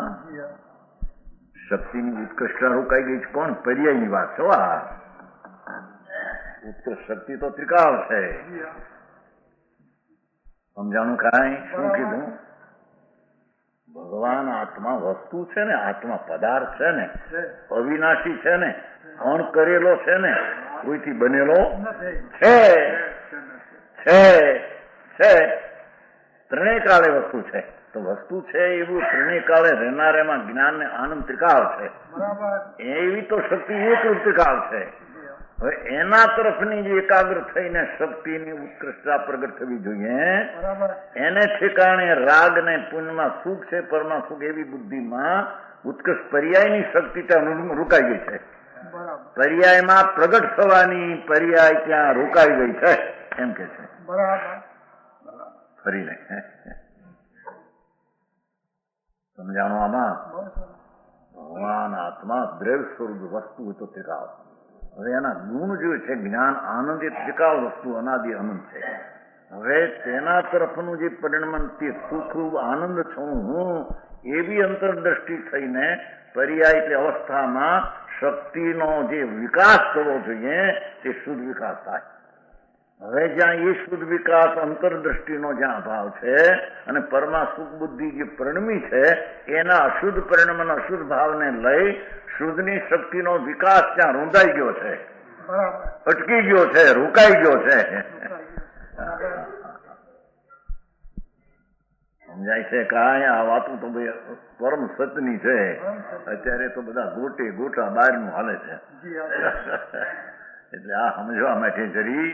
[SPEAKER 2] શક્તિની ઉત્કૃષ્ટતા રોકાઈ ગઈ છે. કોણ? પર્યાયની વાત છે. ઉત્કૃષ્ટ શક્તિ તો ત્રિકાળ છે. સમજાણું કાંઈ? શું કીધું? ભગવાન આત્મા વસ્તુ છે ને, આત્મા પદાર્થ છે ને, અવિનાશી છે ને, અણ કરેલો છે ને, કોઈથી બનેલો છે. ત્રણેય કાળે વસ્તુ છે. તો વસ્તુ છે એવું ત્રણેય કાળે રહેનાર એમાં જ્ઞાન ને આનંદ ત્રિકાળ છે. એવી તો શક્તિ એક ત્રિકાળ છે. હવે એના તરફની જે એકાગ્ર થઈને શક્તિની ઉત્કૃષ્ટતા પ્રગટ થવી જોઈએ એને ઠેકાણે રાગ ને પુણ્યમાં સુખ છે, પરમાં સુખ એવી બુદ્ધિમાં ઉત્કૃષ્ટ પર્યાયની શક્તિ ત્યાં રોકાઈ ગઈ છે. પર્યાયમાં પ્રગટ થવાની પર્યાય ત્યાં રોકાઈ ગઈ છે એમ કે છે. ફરીને સમજાણું આમાં? ભગવાન આત્મા દ્રવ્ય સ્વરૂપ વસ્તુ તો ત્રિકાળ. હવે એના ગુણ જે છે જ્ઞાન આનંદ એ ત્રિકાળ વસ્તુ અનાદિ અનંત છે. હવે તેના તરફનું જે પરિણમન તે સુખ આનંદ છું હું એવી અંતરદ્રષ્ટિ થઈને પર્યાય એટલે અવસ્થામાં શક્તિનો જે વિકાસ થવો જોઈએ તે શુદ્ધ વિકાસ થાય. હવે જ્યાં એ શુદ્ધ વિકાસ અંતરદ્રષ્ટિનો જ્યાં અભાવ છે અને પરમા સુખ બુદ્ધિ જે પરિણમી છે એના અશુદ્ધ પરિણામ અને અશુદ્ધ ભાવને લઈ શુદ્ધની શક્તિનો વિકાસ ત્યાં રૂંધાઈ ગયો છે,
[SPEAKER 3] બરાબર
[SPEAKER 2] અટકી ગયો છે, રોકાઈ ગયો છે. સમજાય છે કાંઈ આ વાતું તો ભાઈ પરમ સત્યની છે. અત્યારે તો બધા ગોટે ગોટા બહારનું હાલે છે. એટલે આ સમજવા માટે જરી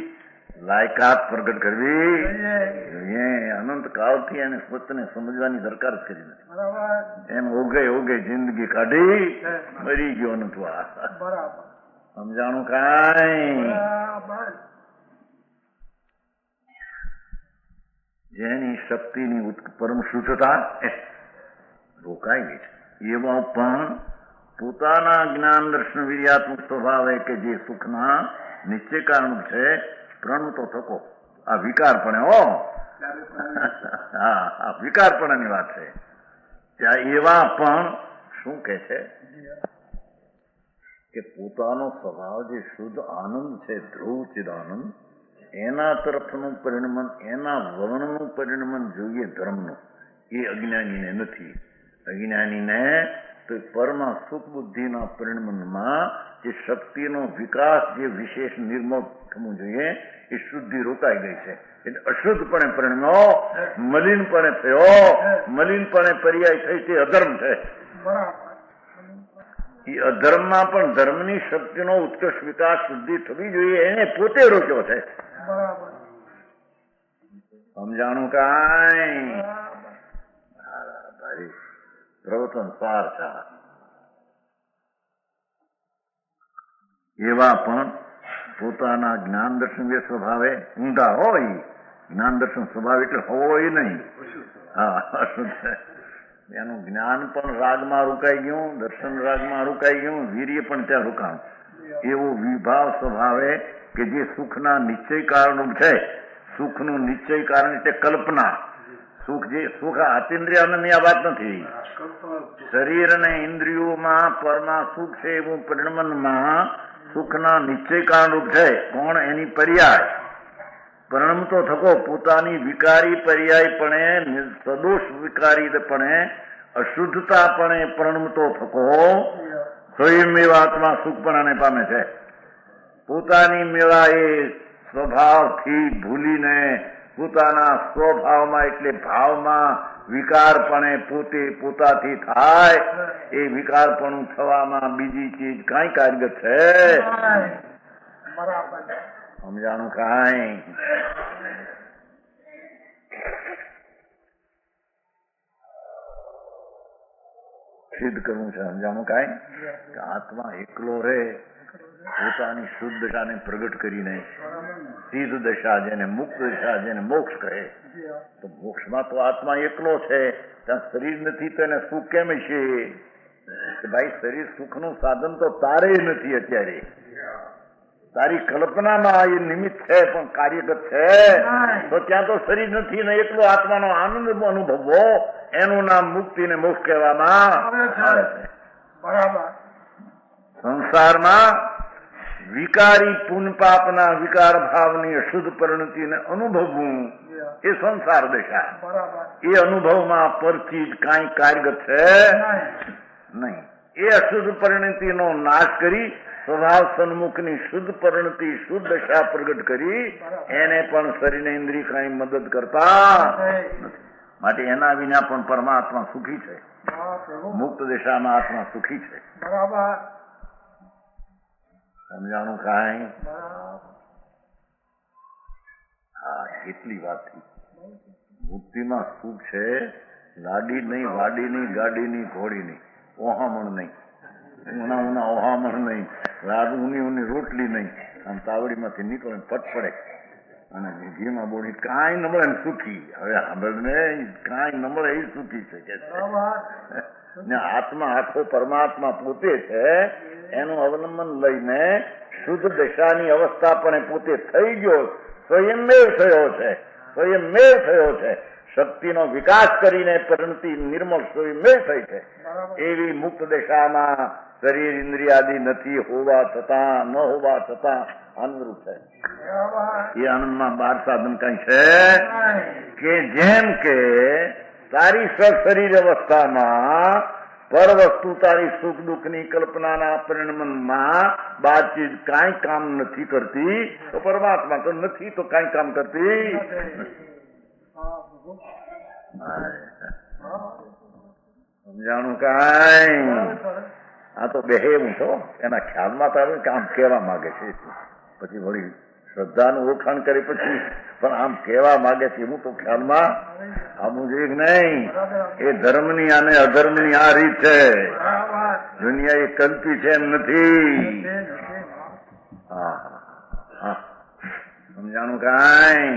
[SPEAKER 2] લાયકાત પ્રગટ કરવી જોઈએ. અનંત કાળથી એને સત્યને સમજવાની દરકાર જ કરી નથી.
[SPEAKER 3] બરાબર
[SPEAKER 2] એમ ઓગે ઓગે જિંદગી કાઢી મરી ગયો નથી. આ
[SPEAKER 3] બરાબર
[SPEAKER 2] સમજાણું કાંઈ?
[SPEAKER 3] બરાબર
[SPEAKER 2] જેની શક્તિની પરમ શુદ્ધતા રોકાઈ ગઈ છે એવા પણ પોતાના જ્ઞાન દર્શન વીર્યાત્મક સ્વભાવે કે જે સુખના નિશ્ચય કારણ છે પ્રણતો થકો આ વિકારપણે હા આ વિકારપણાની વાત છે. ત્યાં એવા પણ શું કે છે કે પોતાનો સ્વભાવ જે શુદ્ધ આનંદ છે ધ્રુવ ચિદાનંદ એના તરફનું પરિણમન એના વર્ણનું પરિણમન જોઈએ ધર્મનું એ અજ્ઞાનીને નથી. અજ્ઞાનીને તો પરમા સુખ બુદ્ધિના પરિણમનમાં જે શક્તિનો વિકાસ જે વિશેષ નિર્મળ થવું જોઈએ એ શુદ્ધિ રોકાઈ ગઈ છે. એટલે અશુદ્ધપણે પરિણમ્યો, મલિનપણે થયો, મલિનપણે પર્યાય થઈ તે અધર્મ છે. એ અધર્મમાં પણ ધર્મની શક્તિનો ઉત્કર્ષ વિકાસ શુદ્ધિ થવી જોઈએ એને પોતે રોક્યો છે. સમજાણું કાંઈ? પ્રવચન સાર છે. એવા પણ પોતાના જ્ઞાન દર્શન જે સ્વભાવે ઊંધા હોય, જ્ઞાન દર્શન સ્વભાવ એટલે હોય નહીં. હા એનું જ્ઞાન પણ રાગમાં રોકાઈ ગયું, દર્શન રાગમાં રોકાઈ ગયું, વીર્ય પણ ત્યાં રોકાણું. એવો વિભાવ સ્વભાવે કે જે સુખના નિશ્ચય કારણ છે. સુખનું નિશ્ચય કારણ એટલે કલ્પના. સુખ જે સુખ અતિન્દ્રિયની આ વાત નથી. શરીર અને ઇન્દ્રિયોમાં પરમાં સુખ છે એવું પરિણમનમાં સુખના નિશ્ચય કારણરૂપ છે. કોણ? એની પર્યાય પરિણમતો થકો પોતાની વિકારી પર્યાયપણે સદોષ વિકારીપણે અશુદ્ધતાપણે પરિણમતો થકો સ્વયં આત્મા સુખપણાને પામે છે. પોતાની મેળા એ સ્વભાવથી ભૂલીને પોતાના સ્વભાવમાં એટલે ભાવમાં વિકારપણે પોતે પોતાથી થાય એ વિકારપણું થવામાં બીજી ચીજ કાંઈ કારગર છે? સમજાણું કાંઈ? સિદ્ધ કરવું છે. સમજાણું કાંઈ? કે આત્મા એકલો રહે પોતાની શુદ્ધ દશાને પ્રગટ કરીને સિદ્ધ દશા જેને મુક્ત દશા જેને મોક્ષ કહે તો મોક્ષમાં તો આત્મા એકલો છે. ત્યાં શરીર નથી તો એને સુખ કેમ છે? કે ભાઈ શરીર સુખનું સાધન તો તારે નથી. અત્યારે તારી કલ્પનામાં એ નિમિત્ત છે પણ કાર્યગત છે તો ત્યાં તો શરીર નથી ને એકલો આત્માનો આનંદ અનુભવવો એનું નામ મુક્તિ ને મોક્ષ કહેવામાં આવે છે.
[SPEAKER 3] બરાબર
[SPEAKER 2] સંસારમાં વિકારી પુન પાપના વિકાર ભાવની અશુદ્ધ પરિણતિને અનુભવવું એ સંસાર દશા. એ અનુભવમાં પરથી કાંઈ કાર્યગત છે નહીં. એ અશુદ્ધ પરિણતિનો નાશ કરી સ્વભાવ સન્મુખની શુદ્ધ પરિણતિ શુદ્ધ દશા પ્રગટ કરી એને પણ શરીરને ઇન્દ્રિય કાંઈ મદદ કરતા નથી. માટે એના વિના પણ પરમાત્મા સુખી છે. મુક્ત દશામાં આત્મા સુખી છે.
[SPEAKER 3] બરાબર
[SPEAKER 2] સમજાણું કાંઈ? હા એટલી વાત થઈ. મુક્તિમાં સુખ છે. લાડી નહીં, વાડી નહીં, ગાડી નહીં, ઘોડી નહીં, ઓહામણ નહીં, ઉના ઉના ઓહામણ નહીં, ઊની ઊની રોટલી નહીં, આમ તાવડીમાંથી નીકળે ફટ પડે અને ઘીમાં બોડી કાંઈ નમળે ને સુખી. હવે સાંભળને કાંઈ નમળે એ સુખી છે કે ને આત્મા આખો પરમાત્મા પોતે છે. એનું અવલંબન લઈને શુદ્ધ દશાની અવસ્થા પણ પોતે થઈ ગયો, સ્વયંમેવ થયો છે. સ્વયંમેવ થયો છે. શક્તિનો વિકાસ કરીને પરિણતિ નિર્મળ સ્વયંમેવ થઈ છે. એવી મુક્ત દશામાં શરીર ઇન્દ્રિયાદિ નથી હોવા છતાં, ન હોવા છતાં આનંદરૂપ છે.
[SPEAKER 3] બરાબર.
[SPEAKER 2] એ આનંદમાં 12 સાધન કઈ છે કે જેમ કે તારી સશરીર અવસ્થામાં પર વસ્તુ તારી સુખ દુઃખની કલ્પનાના પરિણમનમાં બાતચીત કાંઈ કામ નથી કરતી, તો પરમાત્મા તો નથી તો કાંઈ કામ કરતી. સમજાણું કાંઈ? આ તો બેહેવું છો એના ખ્યાલમાં તો આવે કે આમ કહેવા માંગે છે, પછી વળી શ્રદ્ધાનું ઓળખાણ કરી પછી પણ આમ કહેવા માંગે છે હું તો ખ્યાલમાં આવું જોઈએ નહીં. એ ધર્મની અને અધર્મની આ રીત છે. દુનિયા એ કલ્પી છે એમ નથી. હા સમજાણું કાંઈ?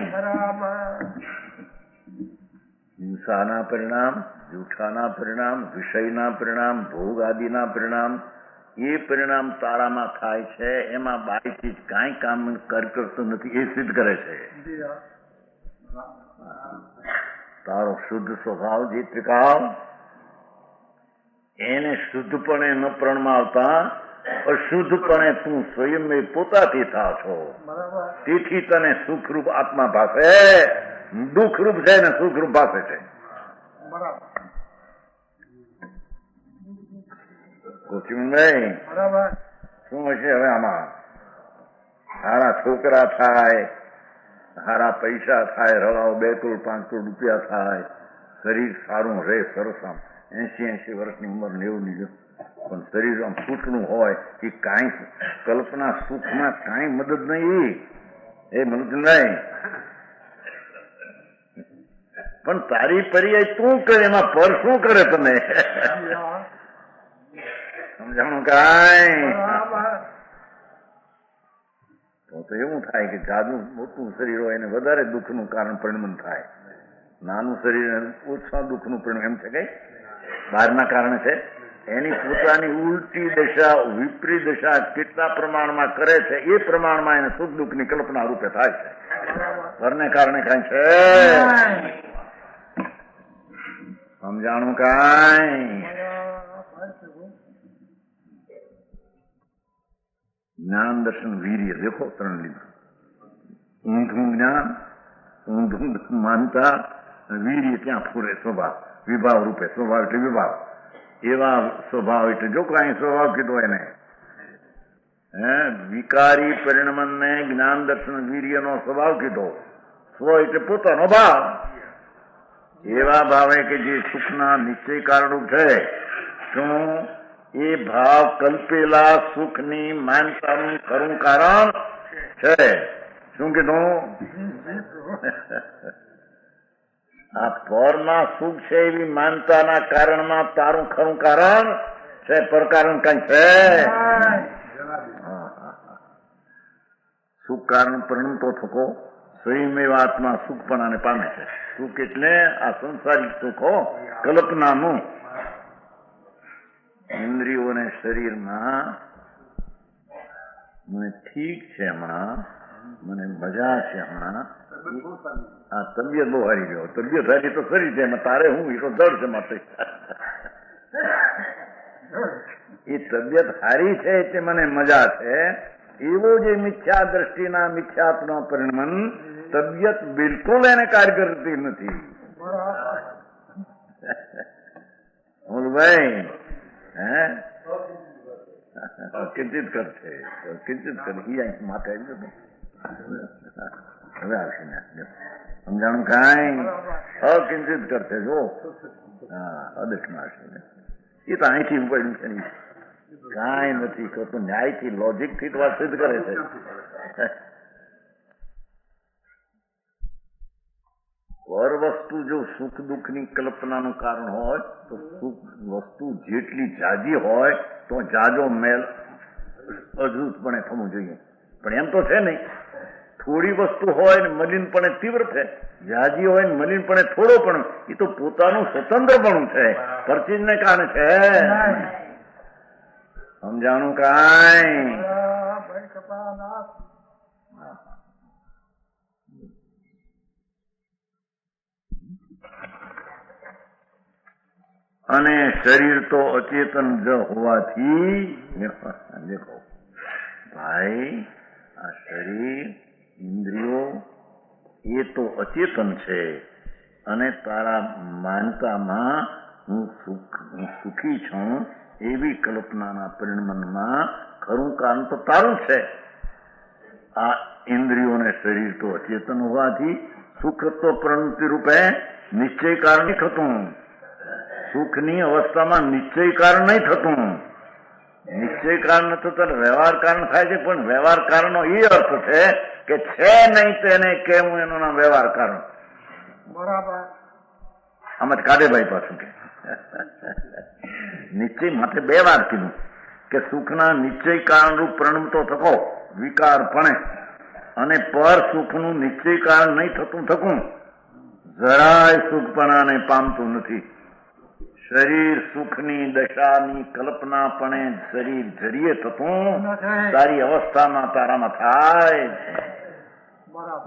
[SPEAKER 2] હિંસાના પરિણામ, જૂઠાના પરિણામ, વિષયના પરિણામ, ભોગ આદિના પરિણામ, એ પરિણામ તારામાં થાય છે. એમાં બાઈ ચીજ કાંઈ કામ કરતો નથી એ સિદ્ધ કરે છે. તારો શુદ્ધ સ્વભાવ જે ત્રિકાળ એને શુદ્ધપણે ન પ્રણમાવતા અશુદ્ધપણે તું સ્વયં પોતાથી થા છો. તેથી તને સુખરૂપ આત્મા ભાષે, દુઃખરૂપ છે ને સુખરૂપ ભાષે છે. કોચિંગભાઈ શું હશે હવે આમાં? સારા છોકરા થાય, સારા પૈસા થાય, રવાઓ 2 કરોડ 5 કરોડ રૂપિયા થાય, શરીર સારું રહે સરસ, આમ 80 વર્ષની ઉંમર 90 પણ શરીર આમ છૂટનું હોય કે કાંઈ કલ્પના સુખમાં કાંઈ મદદ નહીં. એ મદદ નહીં. પણ તારી પર્યાય તું કરે, એમાં પર શું કરે તમે? સમજાણું કાંઈ? તો એવું થાય કે જાદુ મોટું શરીર હોય એને વધારે દુઃખનું કારણ પરિણમન થાય, નાનું શરીર ઓછા દુઃખનું પરિણામ. એમ છે કઈ બહારના કારણે છે. એની પોતાની ઉલટી દશા, વિપરીત દશા કેટલા પ્રમાણમાં કરે છે એ પ્રમાણમાં એને સુખ દુઃખની કલ્પના રૂપે થાય છે. ઘરને કારણે કઈ છે? સમજાણું કાંઈ? જ્ઞાન દર્શન વીર્ય દેખો 3 લીધું. ઊંધું જ્ઞાન, ઊંધું માનતા, વીર્ય ત્યાં ફૂરે સ્વભાવ, વિભાવ રૂપે. સ્વભાવ એટલે વિભાવ. એવા સ્વભાવ એટલે જો કાંઈ સ્વભાવ કીધો એને વિકારી પરિણમને જ્ઞાન દર્શન વીર્યનો સ્વભાવ કીધો. સ્વ એટલે પોતાનો ભાવ. એવા ભાવે કે જે સુખના નિશ્ચય કારણરૂપ છે. શું એ ભાવ કલ્પેલા સુખની માનતાનું ખરું કારણ છે? શું કીધું? આ પરના સુખ છે એવી માનતાના કારણમાં તારું ખરું કારણ છે. પર કારણ કઈ છે? સુખ કારણ પરિણમતો થકો સ્વયં આત્મા સુખપણાને પામે છે. સુખ એટલે આ સંસારિક સુખો કલ્પનાનું. ઇન્દ્રિયો અને શરીરમાં મને ઠીક છે હમણાં, મને મજા છે હમણાં, આ તબિયત બહુ હારી ગયો. તબિયત હારી તો ખરી છે, એમાં તારે હું એ તો દર્દ છે માટે. એ તબિયત હારી છે એટલે મને મજા છે. એવો જે મિથ્યા દ્રષ્ટિના મિથ્યાત્મા પરિણમન તબિયત બિલકુલ એને કાર્ય કરતી નથી. ભાઈ કિંચિત કરશે, કિંચિત કરી માથે આવી જતો. હવે આવશે ને સમજાણું કાંઈ? અકિંચિત કરશે. જો અદક્ષમાં આવશે. એ તો અહીંથી પડ્યું છે, કાંઈ નથી કરતું. ન્યાયથી, લોજિકથી તો વાત સિદ્ધ કરે છે. પર વસ્તુ જો સુખ દુઃખની કલ્પનાનું કારણ હોય તો સુખ વસ્તુ જેટલી જાજી હોય તો જાજો મેલ અજૂતપણે થવું જોઈએ. પણ એમ તો છે નહીં. થોડી વસ્તુ હોય ને મલિનપણે તીવ્ર છે, જાજી હોય ને મલિનપણે થોડો પણ, એ તો પોતાનું સ્વતંત્રપણું છે, પરચીજને કારણે છે. સમજાણું કાંઈ? અને શરીર તો અચેતન જ હોવાથી દેખો ભાઈ, આ શરીર ઇન્દ્રિયો એ તો અચેતન છે અને તારા માનતામાં હું સુખી છું એવી કલ્પનાના પરિણમનમાં ખરું કારણ તો તારું છે. આ ઇન્દ્રિયો ને શરીર તો અચેતન હોવાથી સુખ તો પ્રવૃત્તિ રૂપે નિશ્ચય કારણ નહીં થતું. સુખની અવસ્થામાં નિશ્ચય કારણ નહીં થતું. નિશ્ચય કારણ ન થતું વ્યવહાર કારણ થાય છે, પણ વ્યવહાર કારણનો એ અર્થ છે કે છે નહીં તેને કેવું એનું નામ વ્યવહાર કારણ.
[SPEAKER 3] બરાબર.
[SPEAKER 2] આમાં કાઢે ભાઈ પાછું કે નિશ્ચય માટે બે વાર કીધું કે સુખના નિશ્ચય કારણરૂપ પરિણમતો થકો વિકારપણે અને પર સુખનું નિશ્ચય કારણ નહીં થતું થકું જરાય સુખપણાને પામતું નથી. શરીર સુખની દશાની કલ્પનાપણે શરીર જરીએ થતું તારી અવસ્થામાં તારામાં થાય.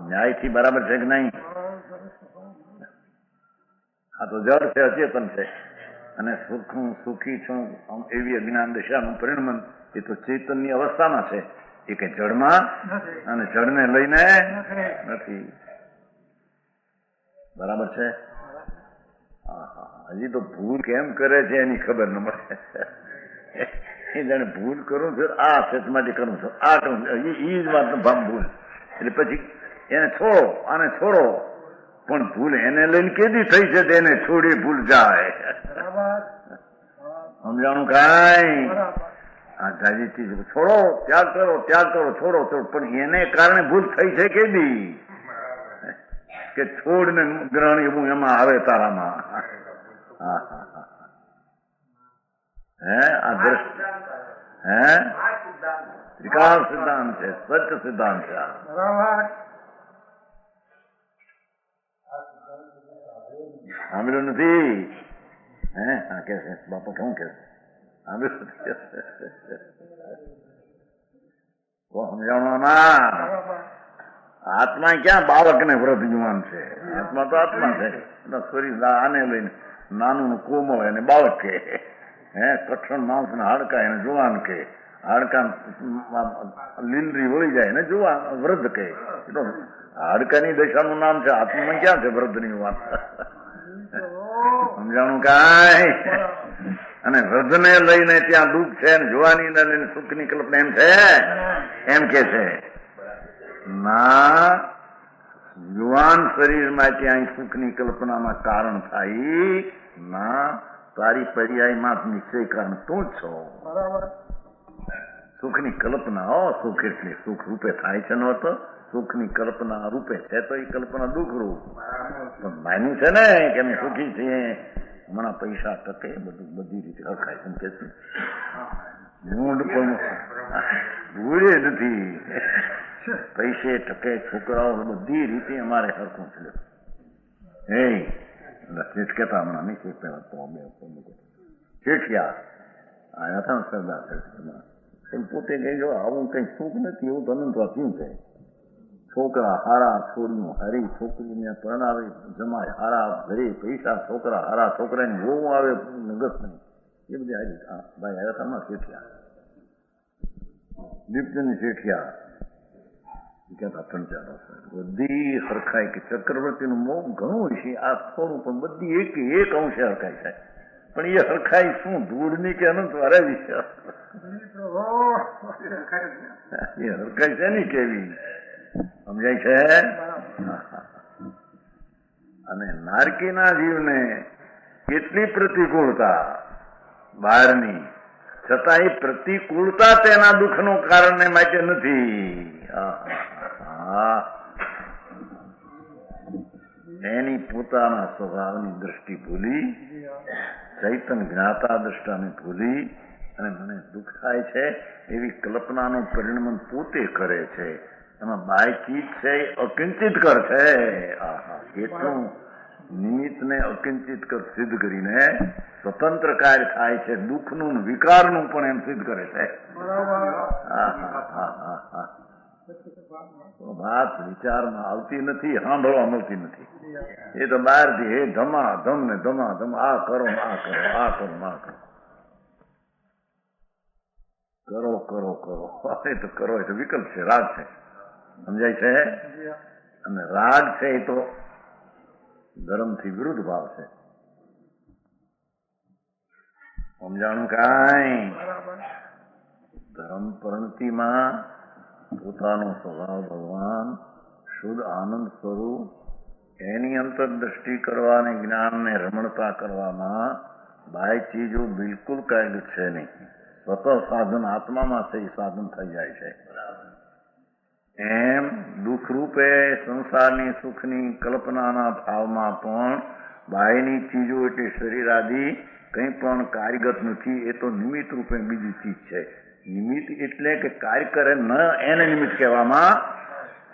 [SPEAKER 2] ન્યાયથી બરાબર છે કે નહીં? આ તો જળ છે, અચેતન છે, અને સુખું સુખી છું એવી અજ્ઞાન દશાનું પરિણમન એ તો ચેતનની અવસ્થામાં છે. એ કે જળમાં અને જળને લઈને નથી. બરાબર છે? હજી તો ભૂલ કેમ કરે છે એની ખબર ન મળે. એ જાણે ભૂલ કરું છું આ સેત માટે કરું છું, આ કરું છું, એ જ વાત ભૂલ. એટલે પછી એને છોડો, આને છોડો, પણ ભૂલ એને લઈને કેદી થઈ છે તેને છોડી ભૂલ જાય. સમજાણું કાંઈ? આ જાજી ચીજ છોડો, ત્યાગ કરો, ત્યાગ કરો, છોડો, છોડો, પણ એને કારણે ભૂલ થઈ છે કેદી કે છોડ ને ગ્રહણ એવું એમાં આવે તારામાં. હે આ દ્રષ્ટિ હે ત્રિકાળ સિદ્ધાંત છે, સત્ય સિદ્ધાંત છે. સાંભળ્યું નથી? હે હા કે છે બાપા, શું કે સાંભળ્યું સમજાણું? આત્મા ક્યાં બાળક ને વ્રત જુવાન છે? આત્મા તો આત્મા છે. શરીર આને લઈને નાનું કોમળ એને બાળક કે, હે કઠણ માંસ ને હાડકા એને જુવાન કે, હાડકા લીલરી વળી જાય એને જુવાન વૃદ્ધ કે. હાડકાની દશાનું નામ છે, આત્મામાં ક્યાં છે વૃદ્ધની વાત? સમજાણું કાંઈ? અને વૃદ્ધને લઈને ત્યાં દુઃખ છે ને જુવાની લઈને સુખની કલ્પના એમ છે, એમ કે છે ના. યુવાન શરીરમાં ત્યાં સુખની કલ્પનામાં કારણ થાય ના, તારી પર્યાયમાં નિશ્ચય કારણ તું જ છો. સુખની કલ્પના સુખ એટલે સુખ રૂપે થાય છે નો તો સુખની કલ્પના રૂપે છે તો એ કલ્પના દુઃખ રૂપ પણ માન્યું છે ને કે અમે સુખી છીએ, હમણાં પૈસા ટકે બધું બધી રીતે હરખાય છે કે છે. મૂંડ પણ ભૂલે નથી, પૈસે ટકે છોકરાઓ બધી રીતે અમારે હરખું છે. એ કેતા હમણાં નહીં શેઠિયા આવ્યા હતા ને સરદાર સાહેબ, પોતે કઈ જો આવું કઈ સુખ નથી એવું તને તો થયું છે. છોકરા હારા, છોડીઓ હારી, છોકરીને પરણાવે જમાય હારા, ઘરે પૈસા, છોકરા હારા, છોકરાની બહુ આવે નગસ નહીં, એ બધી હારી. ભાઈ આવ્યા હતા હમણાં શેઠિયા, દીપચંદ શેઠિયા કહેતા 3-4 બધી હરખાય કે ચક્રવર્તીનું મોહ ઘણું છે, આ થોડું પણ બધી એક અંશે હરખાય છે. પણ એ હરખાય શું ધૂળની કે અનંત વારાવી છે? એ હરખાય છે ને કેવી સમજાય છે? અને નારકીના જીવને કેટલી પ્રતિકૂળતા બહારની, છતાં એ પ્રતિકૂળતા તેના દુઃખનું કારણ માટે નથી. એની પોતાના સ્વભાવની દ્રષ્ટિ ભૂલી, ચૈતન જ્ઞાતા દ્રષ્ટાને ભૂલી અને મને દુઃખ થાય છે એવી કલ્પનાનું પરિણમન પોતે કરે છે. એમાં બાયચીત છે એ અકિંચિત કર છે. એટલું નિમિત્તને અકિંચિત કર સિદ્ધ કરીને સ્વતંત્ર કાર્ય થાય છે. દુઃખનું વિકારનું પણ એમ સિદ્ધ કરે છે. વાત વિચારમાં આવતી નથી, સાંભળવા મળતી નથી. એ તો બહારથી હે ધમાધમ ને ધમાધમ આ કરો, આ કરો, આ કરો, આ કરો, કરો કરો કરો. એ તો કરો એ તો વિકલ્પ છે, રાગ છે. સમજાય છે?
[SPEAKER 3] જી હા.
[SPEAKER 2] અને રાગ છે એ તો ધર્મથી વિરુદ્ધ ભાવ છે. સમજાણું કાંઈ?
[SPEAKER 3] બરાબર.
[SPEAKER 2] ધર્મ પરિણતિમાં પોતાનો સ્વભાવ ભગવાન શુદ્ધ આનંદ સ્વરૂપ એની અંતરદ્રષ્ટિ કરવા અને જ્ઞાનને રમણતા કરવામાં બાહ્ય ચીજો બિલકુલ કાયદો છે નહીં. સ્વતઃ સાધન આત્મામાં છે એ સાધન થઈ જાય છે. એમ દુઃખરૂપે સંસારની સુખની કલ્પનાના ભાવમાં પણ બાહ્યની ચીજો એટલે શરીર આદિ કંઈ પણ કાર્યગત નથી. એ તો નિમિત્ત રૂપે બીજી ચીજ છે. નિમિત્ત એટલે કે કાર્ય કરે ન એને નિમિત્ત કહેવામાં,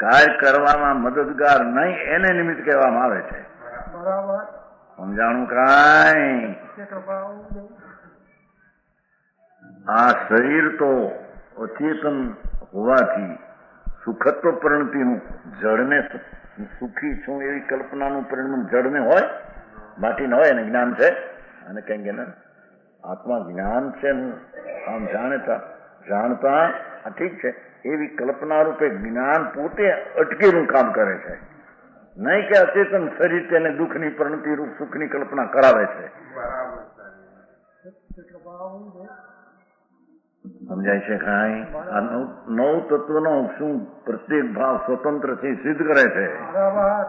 [SPEAKER 2] કાર્ય કરવામાં મદદગાર નહીં એને નિમિત્ત કહેવામાં આવે છે.
[SPEAKER 3] બરાબર.
[SPEAKER 2] સમજાણું કાંઈ?
[SPEAKER 3] કૃપા ઉદય.
[SPEAKER 2] આ શરીર તો અચેતન હોવાથી સુખત્વ પરિણતિનું જળને સુખી છું એવી કલ્પનાનું પરિણામ જળને હોય, માટીને હોય અને જ્ઞાન છે. અને કેમ કે આત્મા જ્ઞાન છે, આમ જાણતા આ ઠીક છે એવી કલ્પના રૂપે જ્ઞાન પોતે અટકેલું કામ કરે છે. નહીં કે અચેતન શરીર તેને દુઃખની પરિણતિ રૂપ સુખની કલ્પના કરાવે છે.
[SPEAKER 3] કૃપા ઉદય.
[SPEAKER 2] સમજાય છે કાંઈ? આ નવ તત્વનો શું પ્રત્યેક ભાવ સ્વતંત્ર છે સિદ્ધ કરે છે.
[SPEAKER 3] બરાબર.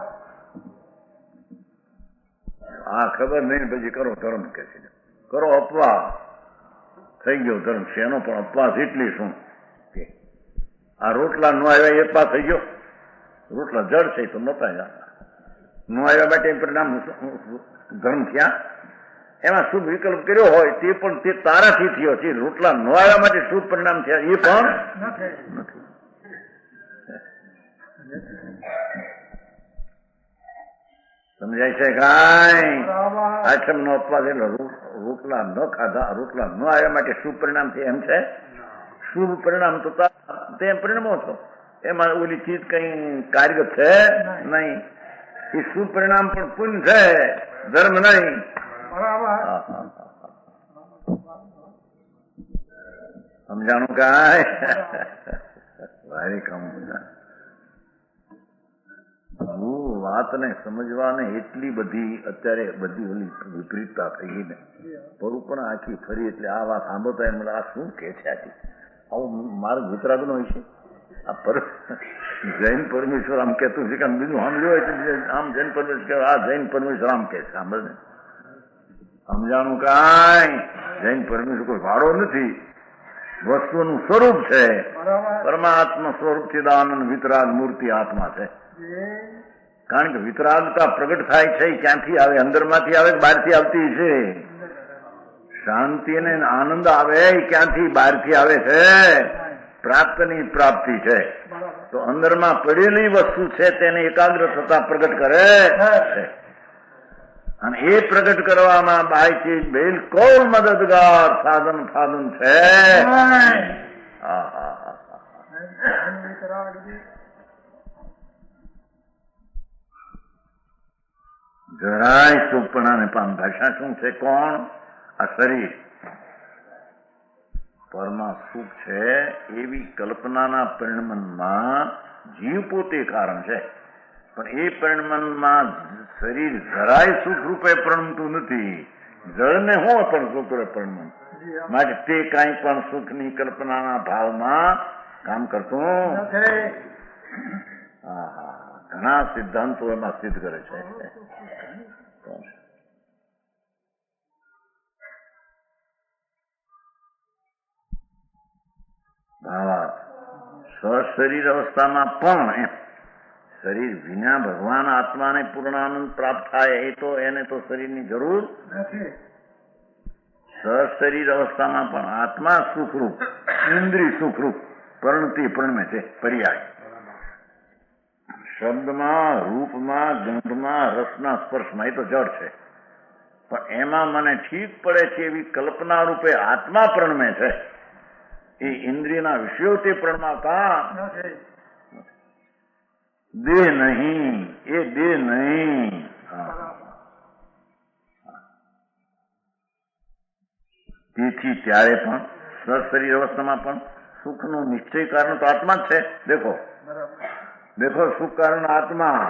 [SPEAKER 2] આ ખબર નહીં પછી કરો ધર્મ કે છે, કરો અપવાદ થઈ ગયો ધર્મ. શેનો પણ અપવાદ એટલી શું કે આ રોટલા નો આવ્યા એ અપવાદ થઈ ગયો. રોટલા જળ છે તો નતા નો આવ્યા માટે પરિણામ ધર્મ થયા. એમાં શુભ વિકલ્પ કર્યો હોય તે પણ તે તારાથી થયો છે. રોટલા નો આવ્યા માટે શુભ પરિણામ થયા એ પણ નથી. સમજાય છે કાંઈ? આશ્રમ નો અપવાદ એટલે રોટલા ન ખાધા, રોટલા ન આવ્યા માટે શુભ પરિણામ છે એમ છે. શુભ પરિણામ તો તેમ પરિણામો છો. એમાં ઓલી ચીજ કઈ કાર્યગત છે નહીં. એ શુભ પરિણામ પણ પુણ્ય છે, ધર્મ નહીં. સમજાણું કાંઈ? ભારી કામ વાતને સમજવાને એટલી બધી અત્યારે બધી ઓલી વિપરીતતા થઈ ને પર પણ આખી ફરી એટલે આ વાત સાંભળતા એમ આ શું કે છે આખી આવું મારું ગુજરાત નો વિશે આ જૈન પરમેશ્વર આમ કેતું છે કે આમ બીજું સાંભળ્યું હોય તો આમ જૈન પરમેશ્વર આ જૈન પરમેશ્વર આમ કે છે. સાંભળ ને સમજાણું કાંઈ? જૈન પરમેશ્વર કોઈ ભાડો નથી, વસ્તુનું સ્વરૂપ છે. પરમાત્મા સ્વરૂપ ચિદાનંદ વિતરાગ મૂર્તિ આત્મા છે. કારણ કે વિતરાગતા પ્રગટ થાય છે ક્યાંથી આવે? અંદરમાંથી આવે, બહારથી આવતી છે. શાંતિ અને આનંદ આવે ક્યાંથી? બહારથી આવે છે. પ્રાપ્તની પ્રાપ્તિ છે. તો અંદરમાં પડેલી વસ્તુ છે તેને એકાગ્ર થતા પ્રગટ કરે છે. અને એ પ્રગટ કરવામાં બાહ્ય ચીજ બિલકુલ મદદગાર સાધન છે. જરાય સુખપણાને પામ. ભાષા શું છે? કોણ? આ શરીર પરમાં સુખ છે એવી કલ્પનાના પરિણમનમાં જીવ પોતે કારણ છે. પણ એ પરિણમનમાં શરીર જરાય સુખ રૂપે પરિણમતું નથી. જળને હું પણ સુખ રૂપે પરિણમ માટે તે કાંઈ પણ સુખની કલ્પનાના ભાવમાં કામ કરતું. ઘણા સિદ્ધાંતો એમાં સિદ્ધ કરે છે. સશરીર અવસ્થામાં પણ એમ શરીર વિના ભગવાન આત્માને પૂર્ણ આનંદ પ્રાપ્ત થાય એ તો એને તો શરીરની જરૂર નથી. સશરીર અવસ્થામાં પણ આત્મા સુખરૂપ, ઇન્દ્રિય સુખરૂપ પરિણતિ પરિણમે છે. પર્યાય શબ્દમાં, રૂપમાં, ગંધમાં, રસના સ્પર્શમાં એ તો જડ છે. પણ એમાં મને ઠીક પડે છે એવી કલ્પના રૂપે આત્મા પરિણમે છે. એ ઇન્દ્રિયના વિષયો તે પ્રણમાતા દેહ નહીં. એ દેહ નહીં. તેથી ત્યારે પણ સશરીર અવસ્થામાં પણ સુખનું નિશ્ચય કારણ તો આત્મા જ છે. દેખો
[SPEAKER 3] બરાબર.
[SPEAKER 2] દેખો સુખ કારણ આત્મા,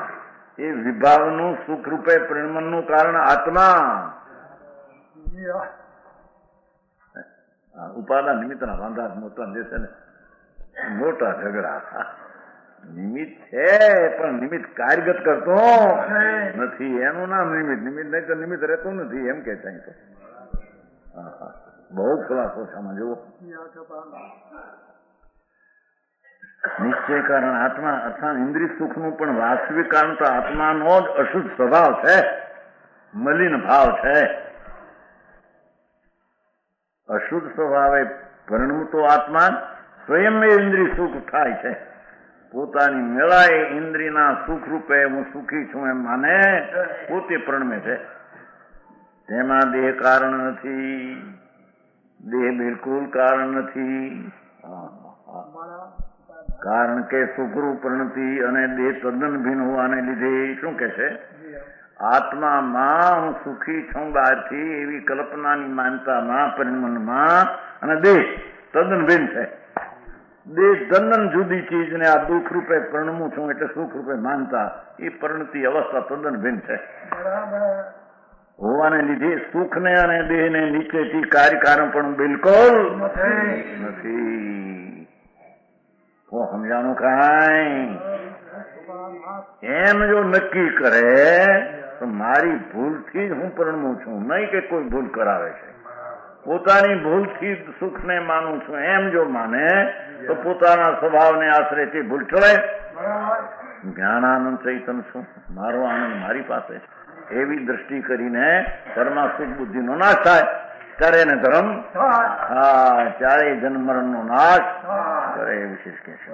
[SPEAKER 2] એ વિભાવનું સુખ રૂપે પરિણમનનું કારણ આત્મા.
[SPEAKER 3] યા.
[SPEAKER 2] ઉપાદાન નિમિત્તના વાંધા મોટા દેશે ને મોટા ઝઘડા. નિમિત્ત છે પણ નિમિત્ત કાર્યગત કરતો નથી. એનું નામ નિમિત્ત. નિમિત્ત નહીં તો નિમિત્ત રહેતું નથી એમ કે છે. તો બહુ ખુલાસો છે આમાં જુઓ.
[SPEAKER 3] યા કપાલા.
[SPEAKER 2] નિશ્ચય કારણ આત્મા અર્થાત ઇન્દ્રિય સુખનું પણ વાસ્તવિક કારણ તો આત્માનો જ અશુદ્ધ સ્વભાવ છે, મલિન ભાવ છે. અશુદ્ધ સ્વભાવે પરિણમતો આત્મા સ્વયં ઇન્દ્રિય સુખ થાય છે. પોતાની મેળાએ ઇન્દ્રિયના સુખ રૂપે હું સુખી છું એમ માને પોતે પરિણમે છે. તેમાં દેહ કારણ નથી, દેહ બિલકુલ કારણ નથી. કારણ કે સુખરૂપ પરિણતિ અને દેહ તદ્દન ભિન્ન હોવાને લીધે શું કે છે, આત્મામાં હું સુખી છું બહારથી એવી કલ્પનાની માનતામાં પરિણમનમાં અને દેહ તદ્દન ભિન્ન છે. દેહ તદ્દન જુદી ચીજ ને આ દુઃખ રૂપે પરિણમું છું એટલે સુખ રૂપે માનતા એ પરિણતિ અવસ્થા તદ્દન ભિન્ન છે.
[SPEAKER 3] બરાબર.
[SPEAKER 2] હોવાને લીધે સુખને અને દેહને નીચેથી કાર્યકારણ પણ બિલકુલ નથી. સમજાણું કાંઈ? એમ જો નક્કી કરે તો મારી ભૂલથી જ હું પરિણમું છું, નહીં કે કોઈ ભૂલ કરાવે છે. પોતાની ભૂલથી સુખને માનું છું એમ જો માને તો પોતાના સ્વભાવને આશ્રયથી ભૂલ ચડે. જ્ઞાનાનંદ ચૈતન છું, મારો આનંદ મારી પાસે એવી દ્રષ્ટિ કરીને ધર્મા સુખ બુદ્ધિનો નાશ થાય. ત્યારે ને ધર્મ ત્યારે જન્મ મરણનો નાશ કરે. વિશેષ કે છે.